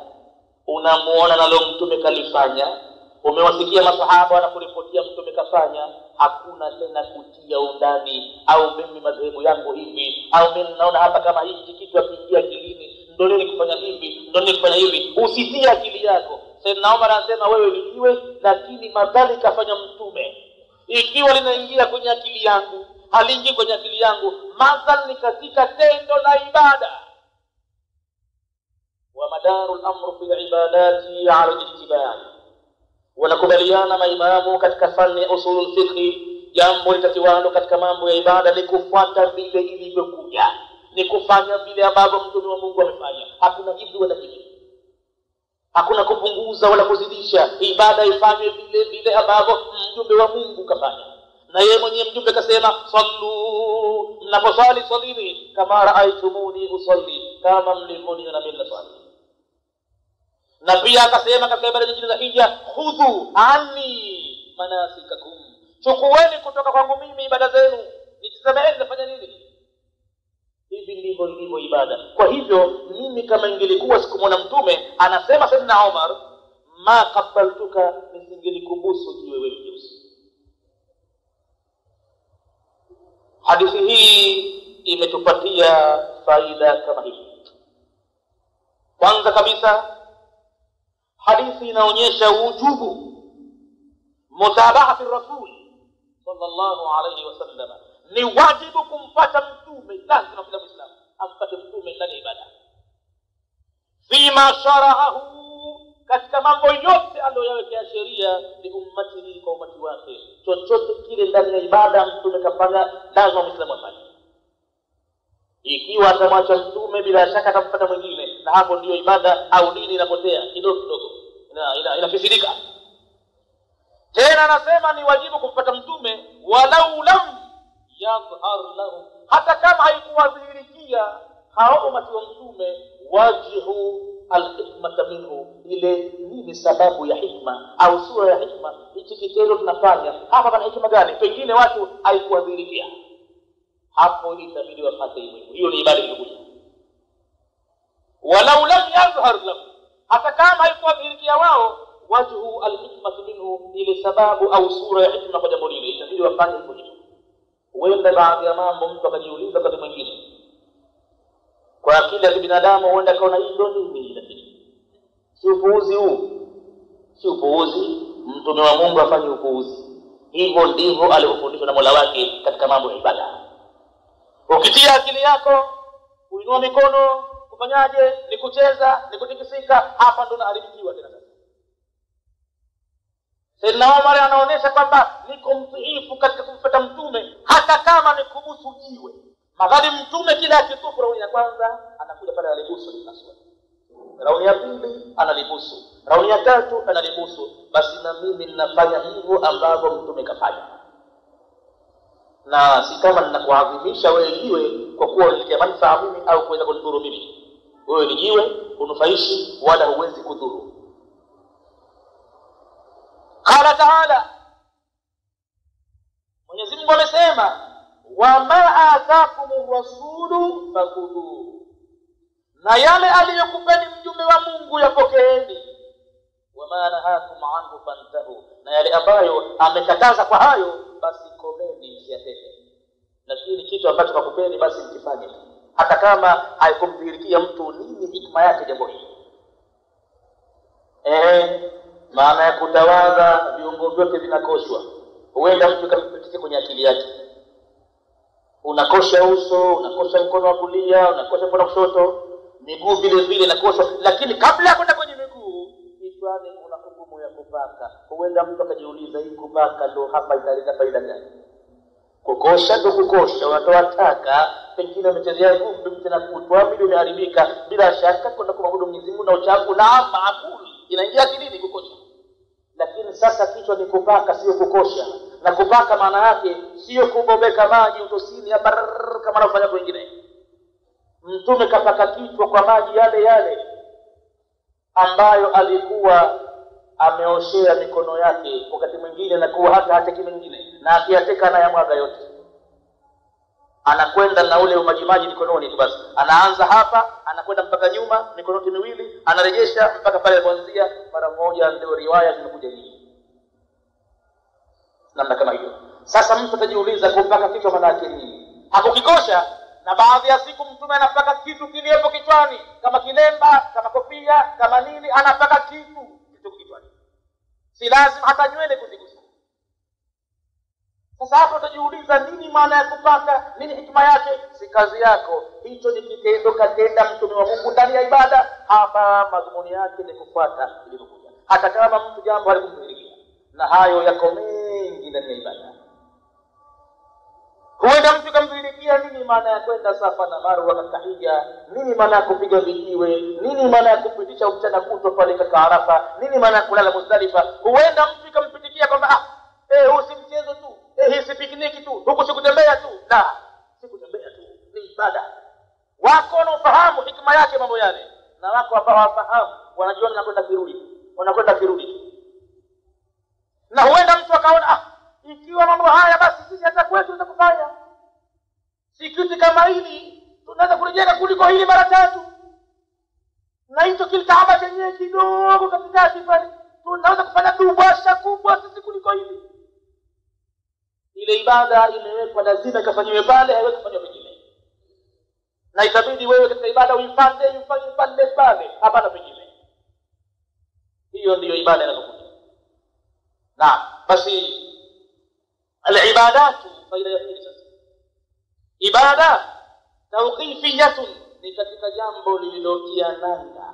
unamuona nalo mtume kalifanya, umewasikia masahaba wanakuripotia mtume kafanya, hakuna tena kutia undani au mimi madhehebu yangu hivi, au mimi naona hapa kama hiki kitu akiingia akilini ndio nini kufanya hivi, ndio nini kufanya hivi. Usitie akili yako. Sayyidina Umar anasema wewe ni jiwe, lakini madhali kafanya mtume, ikiwa linaingia kwenye akili yangu, haliingii kwenye akili yangu, madhali ni katika tendo la ibada. Wa madarul amru fil ibadati ala al-ittiba', wanakubaliana maimamu katika fani ya usulul fiqh, jambo litatiwalo katika mambo ya ibada ni kufuata vile ilivyokuja, ni kufanya vile ambavyo mtume wa Mungu amefanya. Hakuna hivi wala hivi, hakuna kupunguza wala kuzidisha. Ibada ifanywe vile vile ambavyo mjumbe wa Mungu kafanya, na yeye mwenyewe mjumbe kasema sallu, mnaposali salini kama raaitumuni usalli, kama mlivyoniona mimi nasali. Na pia akasema katika ibada nyingine za hija, khudhu anni manasikakum, chukueni kutoka kwangu mimi ibada zenu, nitazameni nafanya nini. Hivi ndivyo ilivyo ibada. Kwa hivyo mimi kama ingelikuwa sikumwona mtume, anasema Sayyidina Umar, ma qabaltuka, nisingelikubusu jiwe wewe jeusi. Hadithi hii imetupatia faida kama hivi. Kwanza kabisa, hadithi inaonyesha wujubu mutaba'ati rasul sallallahu alayhi wasallam, ni wajibu kumfuata mtume. Lazima kila Muislamu amfuate mtume ndani ya ibada, fima shara'ahu, katika mambo yote aliyowekea sheria, li ummatihi, kwa umati wake. Chochote kile ndani ya ibada mtume kafanya, lazima Muislamu afanye. Ikiwa atamwacha mtume, bila shaka atamfuata mwingine, na hapo ndio ibada au dini inapotea kidogo kidogo, inafisidika. Tena anasema ni wajibu kumfuata mtume, walau lam yadhhar lahu, hata kama haikuwadhihirikia hao umati wa mtume, wajhu alhikmata minhu, ile nini sababu ya hikma au sura ya hikma, hichi kitendo tunafanya hapa pana hikma gani, pengine watu haikuwadhihirikia, hapo itabidi wapate hivyo. Hiyo ni ibada ilikuja. Walau lam yadhhar lahu, hata kama haikuwadhihirikia wao, wajhu alhikmatu minhu, ile sababu au sura ya hikma kwa jambo lile, itabidi wafanye hivyo. Huenda baadhi ya mambo mtu akajiuliza wakati mwingine, kwa akili ya binadamu huenda kaona hilo nini, lakini si upuuzi huu, si upuuzi. Mtume wa Mungu afanye upuuzi. Hivyo ndivyo alivyofundishwa na Mola wake katika mambo ya ibada. Ukitia akili yako, kuinua mikono, kufanyaje, ni kucheza, ni kutikisika, hapa ndo naharibikiwa tena. Sayyidina Umar anaonyesha kwamba niko mtiifu katika kumfuata mtume, hata kama ni kubusu jiwe. Maghali mtume kila akitufu rauni ya kwanza, anakuja pale alibusu linaswa. Rauni ya pili analibusu, rauni ya tatu analibusu. Basi na mimi ninafanya hivyo ambavyo mtume kafanya. Na si kama ninakuadhimisha wewe jiwe kwa kuwa unaletea manufaa mimi au kuweza kudhuru mimi. Wewe ni jiwe, unufaishi wala huwezi kudhuru. Qala ta'ala, Mwenyezi Mungu amesema, wama ataakumur rasulu fakhudhuhu, na yale aliyokupeni mjumbe wa Mungu yapokeeni. Wama nahakum anhu fantahu, na yale ambayo amekataza kwa hayo basi komeni, msiyatende. Lakini kitu ambacho kakupeni basi mkifanye, hata kama haikumdhihirikia mtu nini hikma yake jambo hili. Maana ya kutawadha, viungo vyote vinakoshwa. Huenda mtu kampitisha kwenye akili yake, unakosha uso, unakosha mkono wa kulia, unakosha mkono wa kushoto, miguu vile vile inakoshwa. Lakini kabla ya kwenda kwenye miguu, kichwani kuna hukumu ya kupaka. Huenda mtu akajiuliza, hii kupaka ndo hapa inaleta faida gani? Kukosha ndo kukosha, unatoa taka, pengine umechezea vumbi, mtena kutwa mwili umeharibika, bila shaka kwenda kumwabudu Mwenyezi Mungu na uchafu na maakuli inaingia akilini kukosha. Lakini sasa kichwa ni kupaka, sio kukosha. Na kupaka maana yake sio kubobeka maji utosini ya kama wanafanya wengine. Mtume kapaka kichwa kwa maji yale yale ambayo alikuwa ameoshea mikono yake, wakati mwingine na kuwa hata hataki mwingine, na akiyateka na yamwaga yote. Anakwenda na ule maji mikononi tu basi. Anaanza hapa, anakwenda mpaka nyuma mikono yote miwili, anarejesha mpaka pale kuanzia mara moja. Ndio riwaya zimekuja hivi. Namna kama hiyo. Sasa mtu atajiuliza kupaka kichwa maana yake nini? Hakukikosha. Na baadhi ya siku mtume anapaka kitu kiliyepo kichwani, kama kilemba, kama kofia, kama nini, anapaka kitu kichwani. Si lazima hata nywele kuzigusa. Sasa hapo utajiuliza nini maana ya kupaka, nini hikma yake? Si kazi yako. Hicho ni kitendo katenda mtume wa Mungu ndani ya ibada. Hapa madhumuni yake ni kufuata ilivyokuja, hata kama mtu jambo halikumdhihirikia. Na hayo yako mengi ndani ya ibada. Huenda mtu kamdhihirikia nini maana ya kwenda Safa na Marwa katika hija, nini maana ya kupiga vijiwe, nini maana ya kupitisha mchana kutwa pale katika Arafa, nini maana ya kulala Muzdalifa. Huenda mtu kampitikia kwamba huu si mchezo tu, hii si pikniki tu, huku si kutembea tu. La, si kutembea tu, ni ibada. Wako wanaofahamu hikma yake mambo yale, na wako ambao hawafahamu, wanajiona wanakwenda kirudi. Na huenda mtu akaona ikiwa mambo haya basi sisi hata kwetu tunaweza kufanya. Si kitu kama hili tunaweza kulijenga kuliko hili mara 3. Na hicho kilitaaba chenyewe kidogo katikati pale, tunaweza kufanya dubasha kubwa sisi kuliko hili. Ile ibada imewekwa lazima ikafanywe pale, haiwezi kufanywa pengine. Na itabidi wewe katika ibada uifanye pale, hapana pengine. Hiyo hiyo ndiyo ibada inayokuja. Na basi al-ibadatu faida ya pili sasa, ibada tawqifiyatun ni katika jambo lililotia nanga,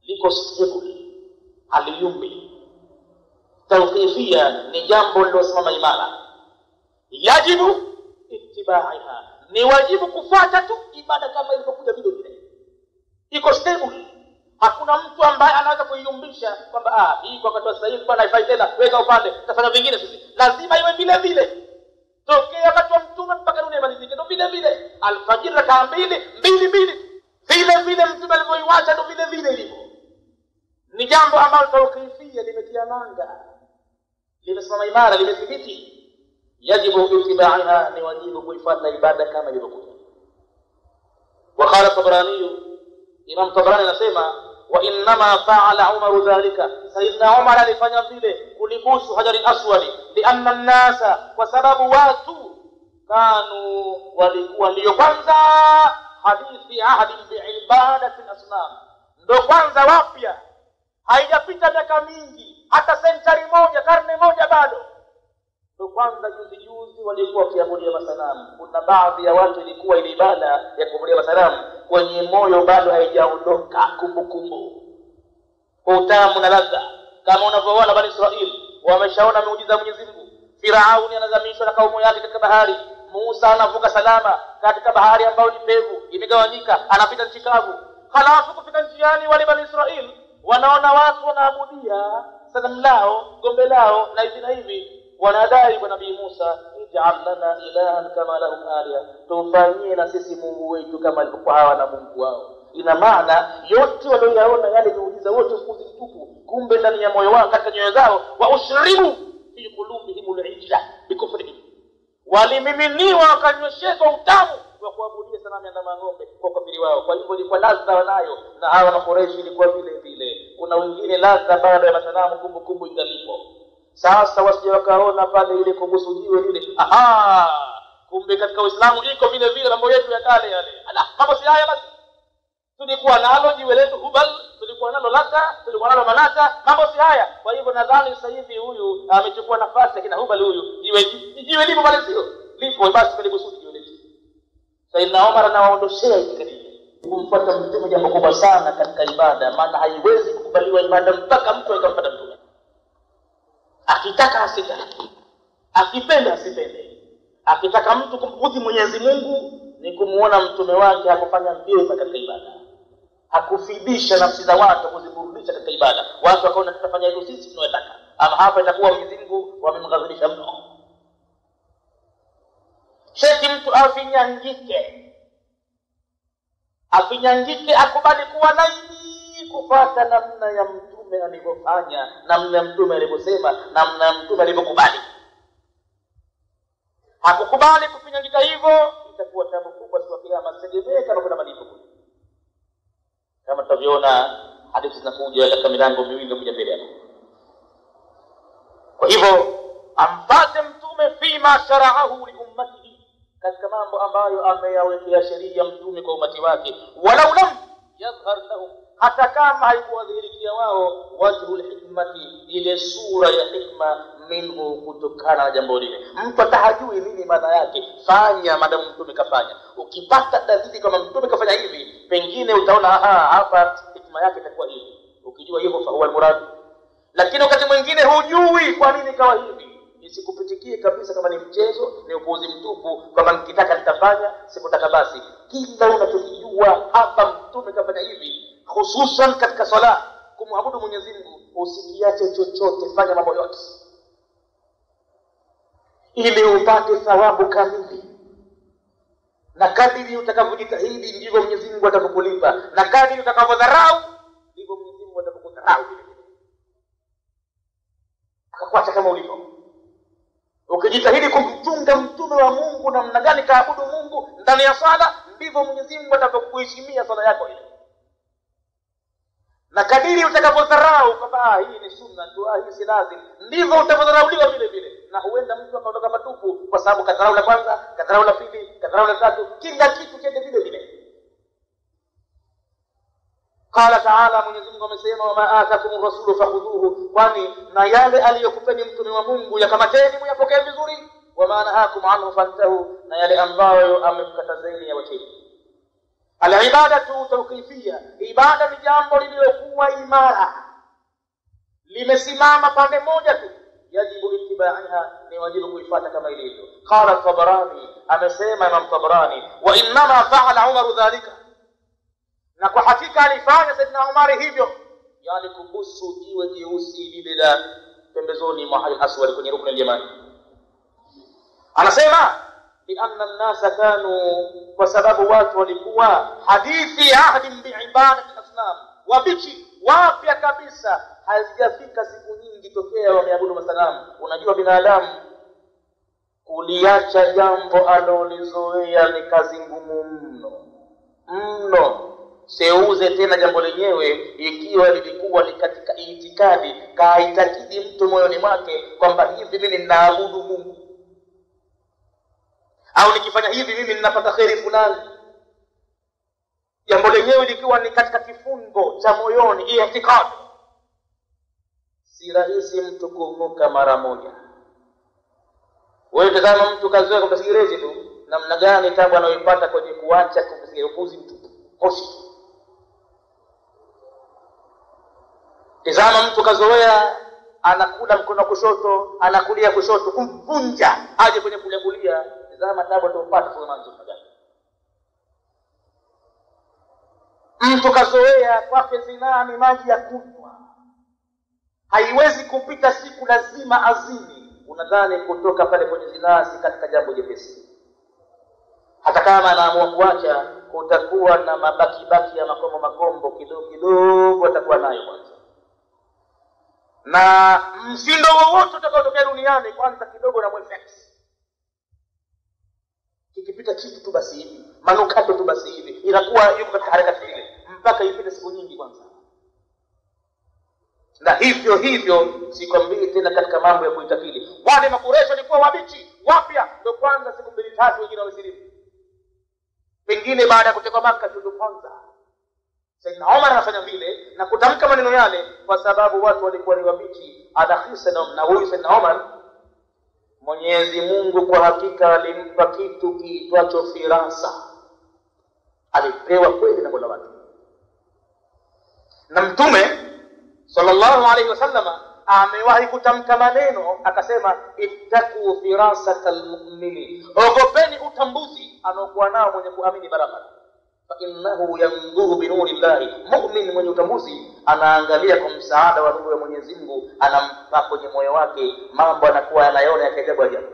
liko stable, haliyumbi. Tawqifia ni jambo lilosimama imara, yajibu ittibaiha, ni wajibu kufuata tu ibada kama ilivyokuja vile vile, iko stable. Hakuna mtu ambaye anaweza kuiyumbisha kwamba hii kwa wakati wa sasa hivi bwana haifai tena, weka upande, tafanya vingine. Sisi lazima iwe vile vile tokea wakati wa mtume mpaka dunia imalizike, ndio vile vile. Alfajiri rakaa mbili vile vile mtume alivyoiacha, ndio vile vile ilivyo. Ni jambo ambalo tawqifia, limetia nanga, limesimama imara, limethibiti. Yajibu itibaiha, ni wajibu kuifuata ibada kama ilivyokuja. Wakala Tabarani, Imam Tabarani anasema wa innama fa'ala Umar dhalika, Sayyidina Umar alifanya vile kulibusu hajaril aswadi lianna an-nasa, kwa sababu watu kanu walikuwa ndio kwanza hadithi ahadi biibadati al-asnam, ndio kwanza wapya, haijapita miaka mingi, hata century moja, karne moja bado, ndio kwanza juzi walikuwa wakiabudia masanamu. Kuna baadhi ya watu ilikuwa ile ibada ya kuabudia masanamu kwenye moyo bado haijaondoka kumbukumbu, utamu na ladha, kama unavyoona Bani Israeli wameshaona muujiza wa Mwenyezi Mungu. Firauni anazamishwa na kaumu yake katika bahari, Musa anavuka salama katika bahari ambayo ni pevu, imegawanyika, anapita nchi kavu. Halafu kufika njiani, wale Bani Israeli wanaona watu wanaabudia sanamu lao, gombe lao na hivi na hivi, wanadai kwa Nabii Musa, ij'al lana ilahan kama lahum aliha, tufanyie na sisi Mungu wetu kama alivyokuwa hawa na Mungu wao. Ina maana yote walioyaona yale muujiza wote ufuzi mtupu, kumbe ndani ya moyo wao, katika nyoyo zao, wa ushribu fi qulubihim al-ijla bikufrihim, walimiminiwa wakanyweshezwa utamu wa kuabudia sanamu ya ndama ng'ombe kwa kafiri wao. Kwa hivyo ilikuwa ladha wanayo, na hawa Makuraishi ilikuwa vile vile. Kuna wengine ladha baada ya masanamu, kumbukumbu ingalipo. Sasa wasije wakaona pale ile kubusujiwe lile, kumbe katika Uislamu iko vile vile mambo yetu ya kale yale. Mambo si haya basi. Tulikuwa nalo jiwe letu Hubal, tulikuwa nalo Lata, tulikuwa nalo Manata, mambo si haya. Kwa hivyo nadhani sasa hivi huyu amechukua nafasi ya kina Hubal huyu, jiwe lipo pale, sio lipo basi kalibusuji jiwe letu. Sayyidina Umar anawaondoshea itikadi, kumfuata mtume jambo kubwa sana katika ibada, maana haiwezi kukubaliwa ibada mpaka mtu akamfuata mtume. Akitaka asitaki, akipenda asipende. Akitaka mtu kumkudhi Mwenyezi Mungu ni kumuona mtume wake hakufanya vyema katika ibada, hakufidisha nafsi za watu, kuziburudisha katika ibada. Watu wakaona tutafanya hivyo sisi tunayotaka, ama hapa itakuwa Mwenyezi Mungu wamemghadhibisha mno. Sheti mtu afinyangike, akubali kuwa laini, kufuata namna ya mtume alivyofanya, namna ya mtume alivyosema, namna ya mtume alivyokubali. Hakukubali kufinyangika hivyo, itakuwa tabu kubwa siku ya kiyama, segemee kama kuna malipo. Kama tutavyoona hadithi zinakuja katika milango miwili kuja mbele hapo. Kwa hivyo amfate mtume fima shara'ahu li ummatihi, katika mambo ambayo ameyawekea sheria mtume kwa umati wake. Walau lam yadhhar lahum, hata kama haikuwadhihirikia wao wajhul hikmati, ile sura ya hikma minhu, kutokana na jambo lile. Mtu atahajui nini maana yake, fanya madamu mtume kafanya. Ukipata dalili kama mtume kafanya hivi, pengine utaona hapa hikma yake itakuwa hivi. Ukijua hivyo fa huwa al-murad. Lakini wakati mwingine hujui kwa nini kawa hivi, isikupitikie kabisa kama ni mchezo, ni upuuzi mtupu, kwamba nikitaka nitafanya, sikutaka basi. Kila unachojua hapa mtume kafanya hivi, hususan katika swala, kumwabudu Mwenyezi Mungu, usikiache chochote, fanya mambo yote ili upate thawabu kamili. Na kadiri utakavyojitahidi ndivyo Mwenyezi Mungu atakulipa, na kadiri utakavyodharau ndivyo Mwenyezi Mungu atakudharau vile vile, akakuacha kama ulivyo. Ukijitahidi kumtunga mtume wa Mungu namna gani kaabudu Mungu ndani ya swala, ndivyo Mwenyezi Mungu atakuheshimia swala yako ile. Na kadiri utakavyodharau kwamba hii ni sunna tu, hii si lazima, ndivyo utakavyodharauliwa vile vile. Na huenda mtu akaondoka patupu kwa sababu kadharau la kwanza, kadharau la pili, kadharau la tatu, kila kitu kiende vile vile. Qala ta'ala, Mwenyezi Mungu amesema, wama atakumur rasulu fakhudhuhu, kwani na yale aliyokupeni mtume wa Mungu yakamateni muyapokee vizuri, wama nahakum anhu fantahu, na yale ambayo amekatazeni yawacheni. Al-ibadatu tawqifiyya, ibada ni jambo lililokuwa imara, limesimama pande moja tu, yajibu ittibaiha, ni wajibu kuifuata kama ilivyo. Qala Tabarani, amesema Imam Tabarani, wa innama fa'ala Umar dhalika, na kwa hakika alifanya Saidina Umar hivyo, yani kubusu jiwe jeusi lile la pembezoni mwa Hajar al-Aswad kwenye rukn al-Yamani. Anasema bi anna an-nasa kanu, kwa sababu watu walikuwa hadithi ahdi biibadati al-asnam, wabichi wapya kabisa, hazijafika siku nyingi tokea wameabudu masanamu. Unajua binadamu kuliacha jambo alolizoea ni kazi ngumu mno. Seuze tena jambo lenyewe ikiwa lilikuwa ni katika itikadi, kaitakidi mtu moyoni mwake kwamba hivi mimi ninaabudu Mungu, au nikifanya hivi mimi ninapata khairi fulani. Jambo lenyewe likiwa ni katika kifungo cha moyoni, itikadi, si rahisi mtu kuumuka mara moja. Wewe tazama mtu kazoea kusigireji tu, namna gani tabu anayoipata kwenye kuacha kusigireji mtu hoshi. Tazama mtu kazoea anakula mkono kushoto, anakulia kushoto, kumvunja aje kwenye kulia. Tazama tabu atapata kwa mwanzo gani. Mtu kazoea kwake zinaa ni maji ya kunywa, haiwezi kupita siku lazima azini. Unadhani kutoka pale kwenye zinaa si katika jambo jepesi? Hata kama anaamua kuacha, kutakuwa na mabaki ya makombo kidogo atakuwa nayo kwanza. Na mshindo wowote utakaotokea duniani kwanza kidogo na mwefex. Kikipita kitu tu basi hivi, manukato tu basi hivi, inakuwa yuko katika harakati ile mpaka ipite siku nyingi kwanza. Na hivyo sikwambii tena katika mambo ya kuitakili. Wale Makureshi walikuwa wabichi wapya, ndio kwanza siku 2-3 wengine wamesilimu. Pengine baada ya kutoka Makka ndio kwanza. Saidina Umar anafanya vile na kutamka maneno yale kwa sababu watu walikuwa ni wabichi. Adahisa na huyu Saidina Umar, Mwenyezi Mungu kwa hakika alimpa kitu kiitwacho firasa. Alipewa kweli na Mola wake. Na Mtume sallallahu alaihi wasallam amewahi kutamka maneno akasema, ittaqu firasatal mu'mini, ogopeni utambuzi anaokuwa nao mwenye kuamini barabara. Fa innahu yanzuru bi nurillahi, mu'min mwenye utambuzi anaangalia kwa msaada wa nuru ya Mwenyezi Mungu, anampa kwenye moyo wake mambo anakuwa anayaona ya ajabu ajabu.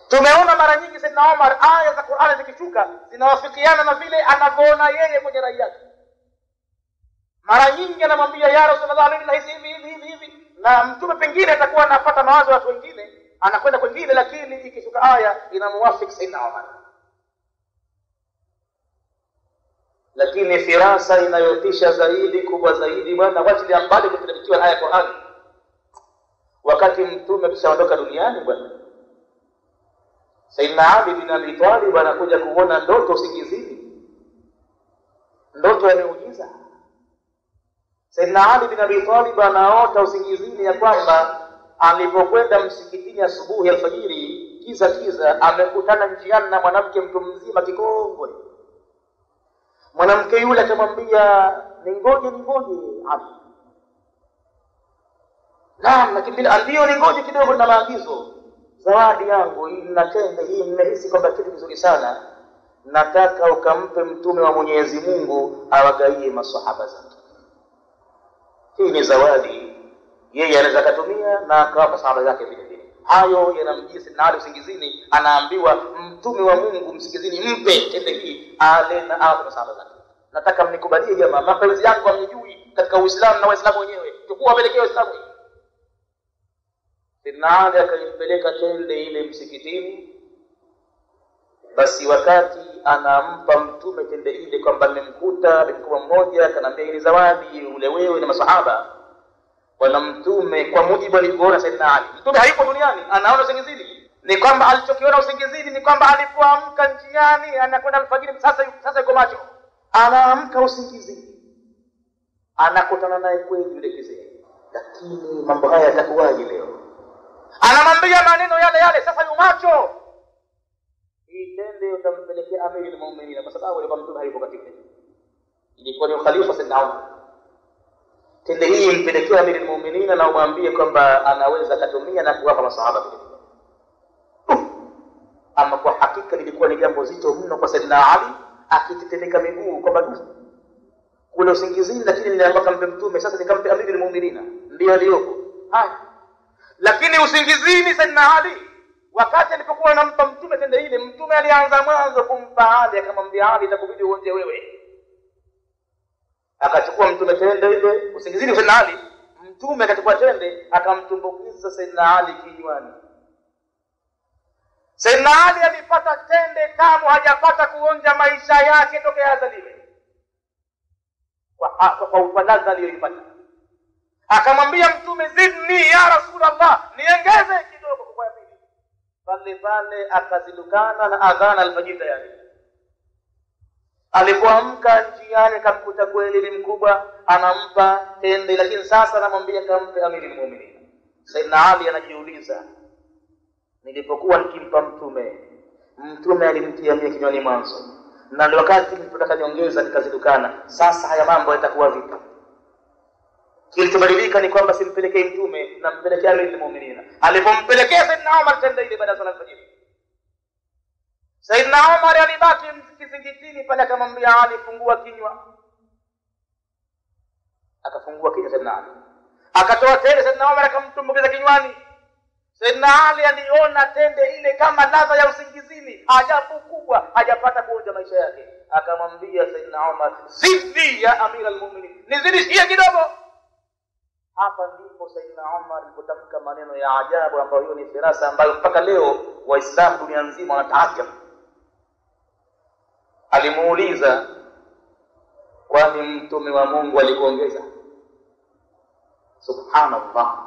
Tumeona mara nyingi Saidina Umar aya za Qur'ani zikishuka zinawafikiana na vile anavyoona yeye kwenye rai yake. Mara nyingi anamwambia ya Rasulullah mimi nahisi hivi, na Mtume pengine atakuwa anapata mawazo ya watu wengine, anakwenda kwingine, lakini ikishuka aya inamuwafiki Saidina Umar. Lakini firasa inayotisha zaidi, kubwa zaidi bwana, wachi ambali kuteremkiwa aya Qur'ani wakati Mtume kishaondoka duniani bwana. Saidina Ali bin Abi Talib anakuja kuona ndoto usingizini, ndoto ya miujiza. Saidina Ali bin Abi Talib anaota usingizini ya kwamba alipokwenda msikitini asubuhi alfajiri, kiza amekutana njiani na mwanamke mtu mzima kikongwe. Mwanamke yule akamwambia, ningoje Ali. Naam, lakini ndio ningoje kidogo na maagizo. Zawadi yangu ina tende hii, nimehisi kwamba kitu kizuri sana. Nataka ukampe Mtume wa Mwenyezi Mungu awagaie maswahaba zake. Hii ni zawadi. Yeye anaweza kutumia na akawapa sahaba zake vile vile. Hayo yanamjia Saidina Ali usingizini, anaambiwa Mtume wa Mungu msingizini, mpe tende hii ale na awape sahaba zake. Nataka mnikubalie jamaa, mapenzi yangu hamjui katika Uislamu na Waislamu wenyewe. Chukua pelekea Waislamu. Saidina Ali akaipeleka tende ile msikitini. Basi wakati anampa Mtume tende ile kwamba nimemkuta alikuwa mmoja, akanambia hii zawadi ule wewe na masahaba. Bwana Mtume kwa mujibu alivyoona Saidina Ali, Mtume hayupo duniani, anaona usingizini. Ni kwamba alichokiona usingizini ni kwamba alipoamka njiani anakwenda alfajiri, sasa yuko macho. anaamka usingizini, anakutana naye kweli yule kizee. Lakini mambo haya yatakuwaje leo? Anamwambia maneno yale yale, sasa yumacho. Hii tende utampelekea Amiri al-Mu'minin, kwa sababu alikuwa mtume hayupo katika. Ilikuwa ni khalifa Sayyidina Umar. Tende hii mpelekea Amiri al-Mu'minin na umwambie kwamba anaweza kutumia na kuwapa masahaba vile. Ama kwa hakika lilikuwa ni jambo zito mno kwa Sayyidina Ali, akitetemeka miguu kwamba kule usingizini, lakini niliambiwa kampe mtume, sasa nikampe Amiri al-Mu'minin. Ndio aliyoko. Haya. Lakini usingizini Sayyidina Ali, wakati alipokuwa anampa mtume tende ile, mtume alianza mwanzo kumpa Ali, akamwambia Ali, itakubidi uonje wewe. Akachukua mtume tende ile usingizini Sayyidina Ali, mtume akachukua tende akamtumbukiza Sayyidina Ali kinywani. Sayyidina Ali alipata tende kama hajapata kuonja maisha yake tokea azaliwe, kwa ufadhili aliyoipata. Akamwambia mtume, zidni ya Rasulullah, niongeze kidogo kwa pili. Pale pale akazindukana na adhana alfajiri tayari. Alipoamka njiani akamkuta kweli ni mkubwa, anampa tende, lakini sasa anamwambia kampe Amiri al-Mu'minin. Sayyidina Ali anajiuliza, nilipokuwa nikimpa mtume alimtia mie kinywani mwanzo, na wakati nilipotaka niongeza nikazindukana, sasa haya mambo yatakuwa vipi? Kilichobadilika ni kwamba simpelekei mtume na mpelekea Amiri al-Mu'minin. Alipompelekea Sayyidina Umar tende ile baada ya sala al-fajr, Sayyidina Umar alibaki msikitini pale, akamwambia Ali, fungua kinywa. Akafungua kinywa Sayyidina Ali, akatoa tende Sayyidina Umar akamtumbukiza kinywani. Sayyidina Ali aliona tende ile kama ladha ya usingizini, ajabu kubwa, hajapata kuonja maisha yake. Akamwambia Sayyidina Umar, zidni ya Amir al-Mu'minin, nizidishie kidogo. Hapa ndipo Sayyidina Umar alipotamka maneno ya ajabu, ambayo hiyo ni firasa ambayo mpaka leo Waislamu dunia nzima wanataajabu. Alimuuliza, kwani mtume wa Mungu alikuongeza? Subhanallah.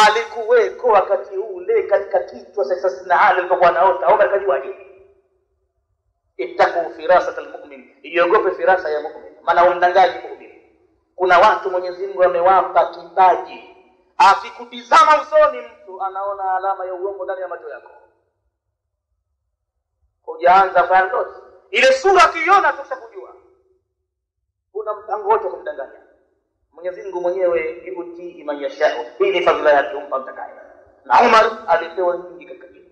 Alikuweko wakati ule katika kichwa cha Sayyidina Ali alipokuwa anaota, au akajuaje? Ittaqu firasat al-mu'min, iogope firasa ya mu'min, maana undangaji mu'min. Kuna watu Mwenyezi Mungu amewapa kipaji, akikutizama usoni mtu anaona alama ya uongo ndani ya macho yako. Hujaanza fardot, ile sura kiona tutakujua. Kuna mpango wote kumdanganya. Mwenyezi Mungu mwenyewe yuti iman yashao, hii ni fadhila yake umpa mtakaye. Na Umar alipewa nyingi katika hilo.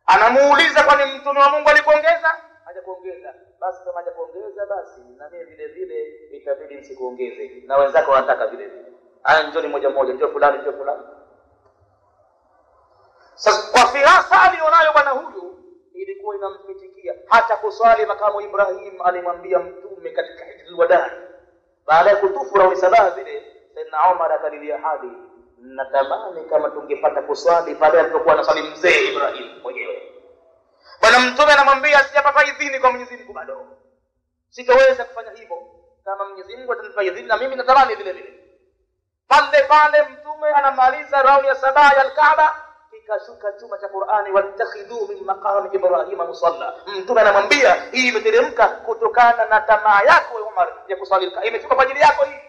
Anamuuliza, kwani mtume wa Mungu alikuongeza? Hajakuongeza. Basi kama hajakuongeza, basi na mimi vile vile itabidi nisikuongeze, na wenzako wanataka vile vile. Njoni moja moja, njoo fulani, njoo fulani. Sasa kwa firasa alionayo bwana huyu, ilikuwa inampitikia hata kuswali makamu Ibrahim. Alimwambia mtume katika hijjatul wadaa, baada ya kutufu rawi sabaha zile, Sayyidina Umar akalilia hadi, natamani kama tungepata kuswali pale alipokuwa anaswali mzee Ibrahim mwenyewe. Bwana mtume anamwambia, sijapata idhini kwa Mwenyezi Mungu bado, sitaweza kufanya hivyo. Kama Mwenyezi Mungu atanipa idhini, na mimi natamani vile vile. Pale pale mtume anamaliza rawi ya sabaha ya al-Kaaba, ikashuka chuma cha Qur'ani, wattakhidhu min maqami Ibrahim musalla. Mtume anamwambia, hii imeteremka kutokana na tamaa yako Umar ya kuswali, imefika kwa ajili yako hii.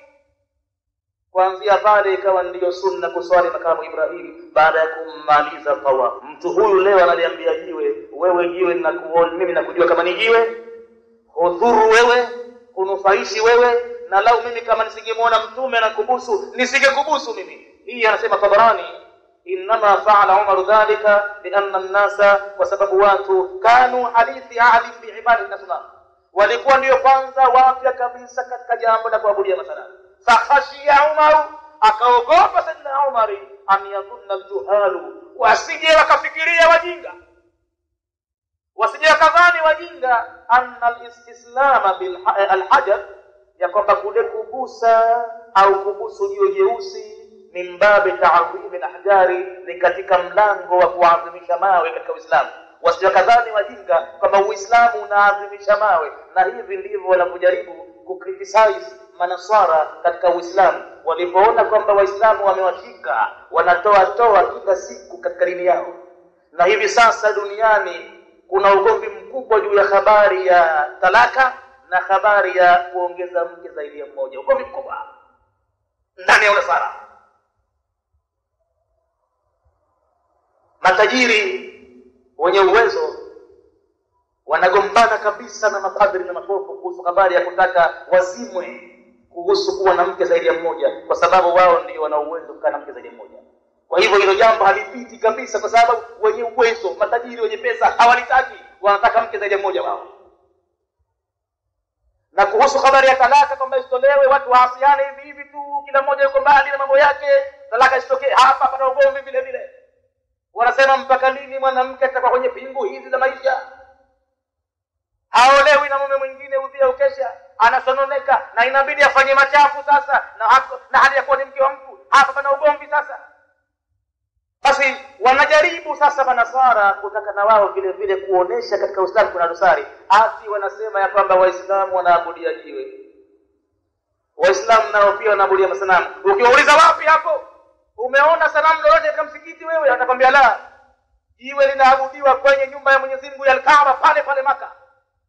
Kuanzia pale ikawa ndiyo sunna kuswali makamu Ibrahim baada ya kumaliza tawaf. Mtu huyu leo analiambia jiwe, wewe jiwe ninakuona mimi, nakujua kama ni jiwe, hudhuru wewe, unufaishi wewe, na lau mimi kama nisingemuona mtume anakubusu nisingekubusu mimi. Hii anasema Tabarani, inma fa'ala Umar dhalika lianna an-nasa, kwa sababu watu kanu hadithi alim biibadati nasna, walikuwa ndio kwanza wapya kabisa katika jambo la kuabudia masanamu. Fakhashiya Umar, akaogopa Sayyidina Umar, an yadhunna al-juhalu, wasije wakafikiria wajinga, wasije wakadhani wajinga, anna al-istislama bil al-hajar, ya kwamba kule kubusa au kubusu jiwe jeusi, min babi ta'zim al-ahjari, ni katika mlango wa kuadhimisha mawe katika Uislamu. Wasije wakadhani wajinga kwamba Uislamu unaadhimisha mawe, na hivi ndivyo wanapojaribu kukriticize manaswara katika Uislamu. Walipoona kwamba Waislamu wamewashika, wanatoa kila siku katika dini yao, na hivi sasa duniani kuna ugomvi mkubwa juu ya habari ya talaka na habari ya kuongeza mke zaidi ya mmoja. Ugomvi mkubwa ndani ya unasara. Matajiri wenye uwezo wanagombana kabisa na mapadri na mapopo kuhusu habari ya kutaka wazimwe kuhusu kuwa na mke zaidi ya mmoja, kwa sababu wao ndio wana uwezo kukaa na mke zaidi ya mmoja. Kwa hivyo hilo jambo halipiti kabisa, kwa sababu wenye uwezo, matajiri wenye pesa hawalitaki, wanataka mke zaidi ya mmoja wao. Na kuhusu habari ya talaka kwamba isitolewe, watu waasiane hivi hivi tu, kila mmoja yuko mbali na mambo yake, talaka isitokee, hapa pana ugomvi vile vile. Wanasema mpaka lini mwanamke atakuwa kwenye pingu hizi za maisha? Haolewi na mume mwingine, udhia ukesha, anasononeka na inabidi afanye machafu sasa, na hali ya kuwa ni mke wa mtu. Hapa pana ugomvi sasa. Basi wanajaribu sasa manasara kutaka na wao vile vile kuonesha katika Uislamu kuna dosari. Ati wanasema ya kwamba Waislamu wanaabudia jiwe, Waislamu nao pia wanaabudia masanamu. Ukiwauliza wapi hapo umeona sanamu lolote katika msikiti wewe, atakwambia la, jiwe linaabudiwa kwenye nyumba ya Mwenyezi Mungu ya Al-Kaaba pale pale Maka.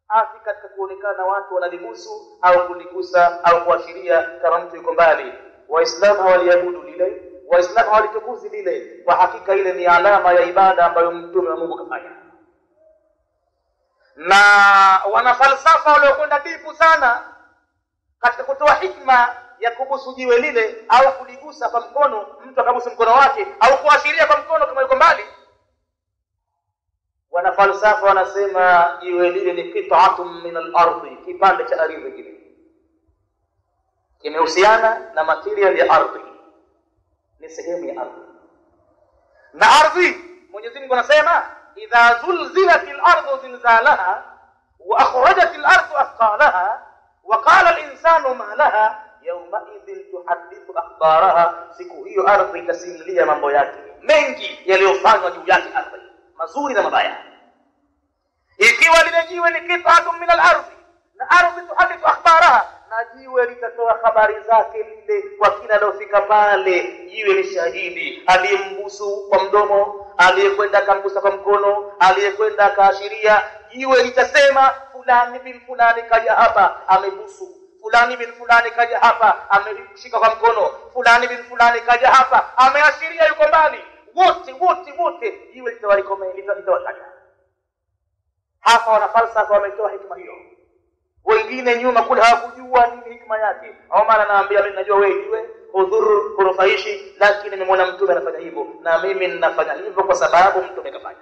Ati katika kuonekana watu wanalibusu au kuligusa au kuashiria kama mtu yuko mbali. Waislamu hawaliabudu lile, Waislamu hawalitukuzi lile. Kwa hakika ile ni alama ya ibada ambayo Mtume wa Mungu kafanya. Na wana falsafa waliokwenda dipu sana katika kutoa hikma ya kubusu jiwe lile au kuligusa kwa mkono, mtu akabusu mkono wake au kuashiria kwa mkono kama yuko mbali. Wana falsafa wanasema jiwe lile ni qit'atun min al-ardhi, kipande cha ardhi kile, kimehusiana na material ya ardhi, ni sehemu ya ardhi. Na ardhi Mwenyezi Mungu anasema idha zulzilatil ardu zilzalaha wa akhrajatil ardu athqalaha wa qala al-insanu ma laha yawma idhin tuhaddithu akhbaraha. Siku hiyo ardhi itasimulia mambo yake mengi yaliyofanywa juu yake ardhi, mazuri na mabaya. Ikiwa lile jiwe ni qit'atun min al-ardhi, na ardhi tuhaddithu akhbaraha, na jiwe litatoa habari zake lile kwa kila aliyofika pale. Jiwe ni shahidi, aliyembusu kwa mdomo, aliyekwenda akambusa kwa mkono, aliyekwenda akaashiria. Jiwe litasema fulani bin fulani kaja hapa amebusu, fulani bin fulani kaja hapa ameshika kwa mkono, fulani bin fulani kaja hapa ameashiria yuko mbali. Wote jiwe litawataja. Hapa wana falsafa wametoa hikma hiyo. Wengine nyuma kule hawakujua nini hikma yake. Au maana naambia mimi najua wewe jiwe udhuru kunufaishi, lakini nimemwona Mtume anafanya hivyo na mimi ninafanya hivyo kwa sababu Mtume kafanya.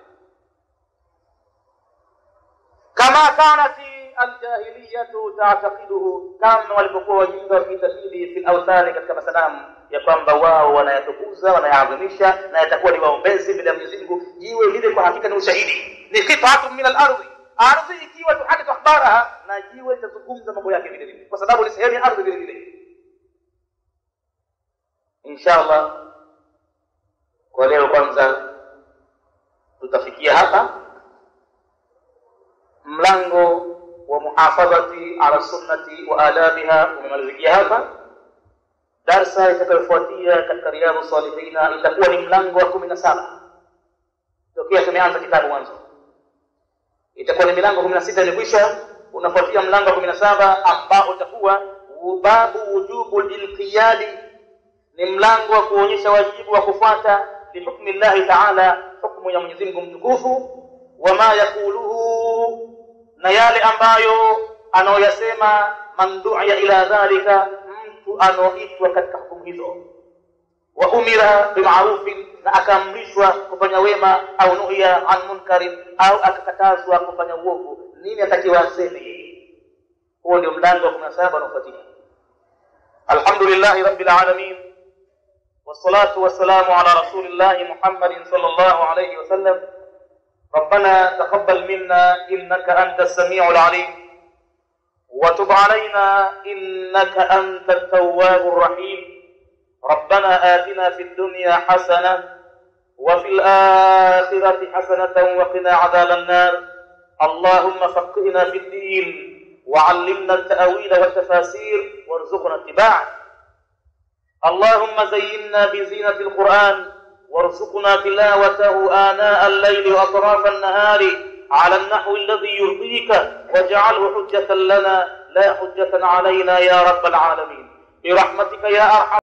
Kama kanati al-jahiliyatu ta'taqiduhu, kama walipokuwa wajinga wakiitakidi fil awthani, katika masanamu, ya kwamba wao wanayatukuza, wanayaadhimisha na yatakuwa ni waombezi bila Mwenyezi Mungu. Jiwe lile kwa hakika ni ushahidi, ni qit'atun min al-ardhi. Ardhi ikiwa tuhadithu akhbaraha, na jiwe litazungumza mambo yake vile vile, kwa sababu ni sehemu ya ardhi vile vile. Inshallah kwa leo kwanza tutafikia hapa. Mlango wa muhafadhati ala sunnati wa adabiha umemalizikia hapa. Darsa itakayofuatia katika Riyadhus Salihin itakuwa ni mlango wa 17 tokea tumeanza kitabu mwanzo. Itakuwa ni milango 16 imekwisha, unafuatia mlango wa 17 ambao utakuwa babu wujubul inqiyadi, ni mlango wa kuonyesha wajibu wa kufuata li hukmi Allah Ta'ala, hukumu ya Mwenyezi Mungu mtukufu, wama yakuluhu, na yale ambayo anaoyasema man du'a ila dhalika, mtu anoitwa katika hukumu hizo. Wa umira bima'rufin, na akaamrishwa kufanya wema, au nuhiya an munkarin, au akakatazwa kufanya uovu, nini atakiwa aseme. Huo ndio mlango wa 17 unaofuatia. Alhamdulillahi rabbil alamin, wassalatu wassalamu ala rasulillahi Muhammadin sallallahu alayhi wasallam. ربنا تقبل منا إنك أنت السميع العليم وتب علينا إنك أنت التواب الرحيم. ربنا آتنا في الدنيا حسنة وفي الآخرة حسنة وقنا عذاب النار. اللهم فقهنا في الدين وعلمنا التأويل والتفاسير وارزقنا اتباعه. اللهم زينا بزينة القرآن وارزقنا تلاوته آناء الليل وأطراف النهار على النحو الذي يرضيك واجعله حجة لنا لا حجة علينا يا رب العالمين برحمتك يا أرحم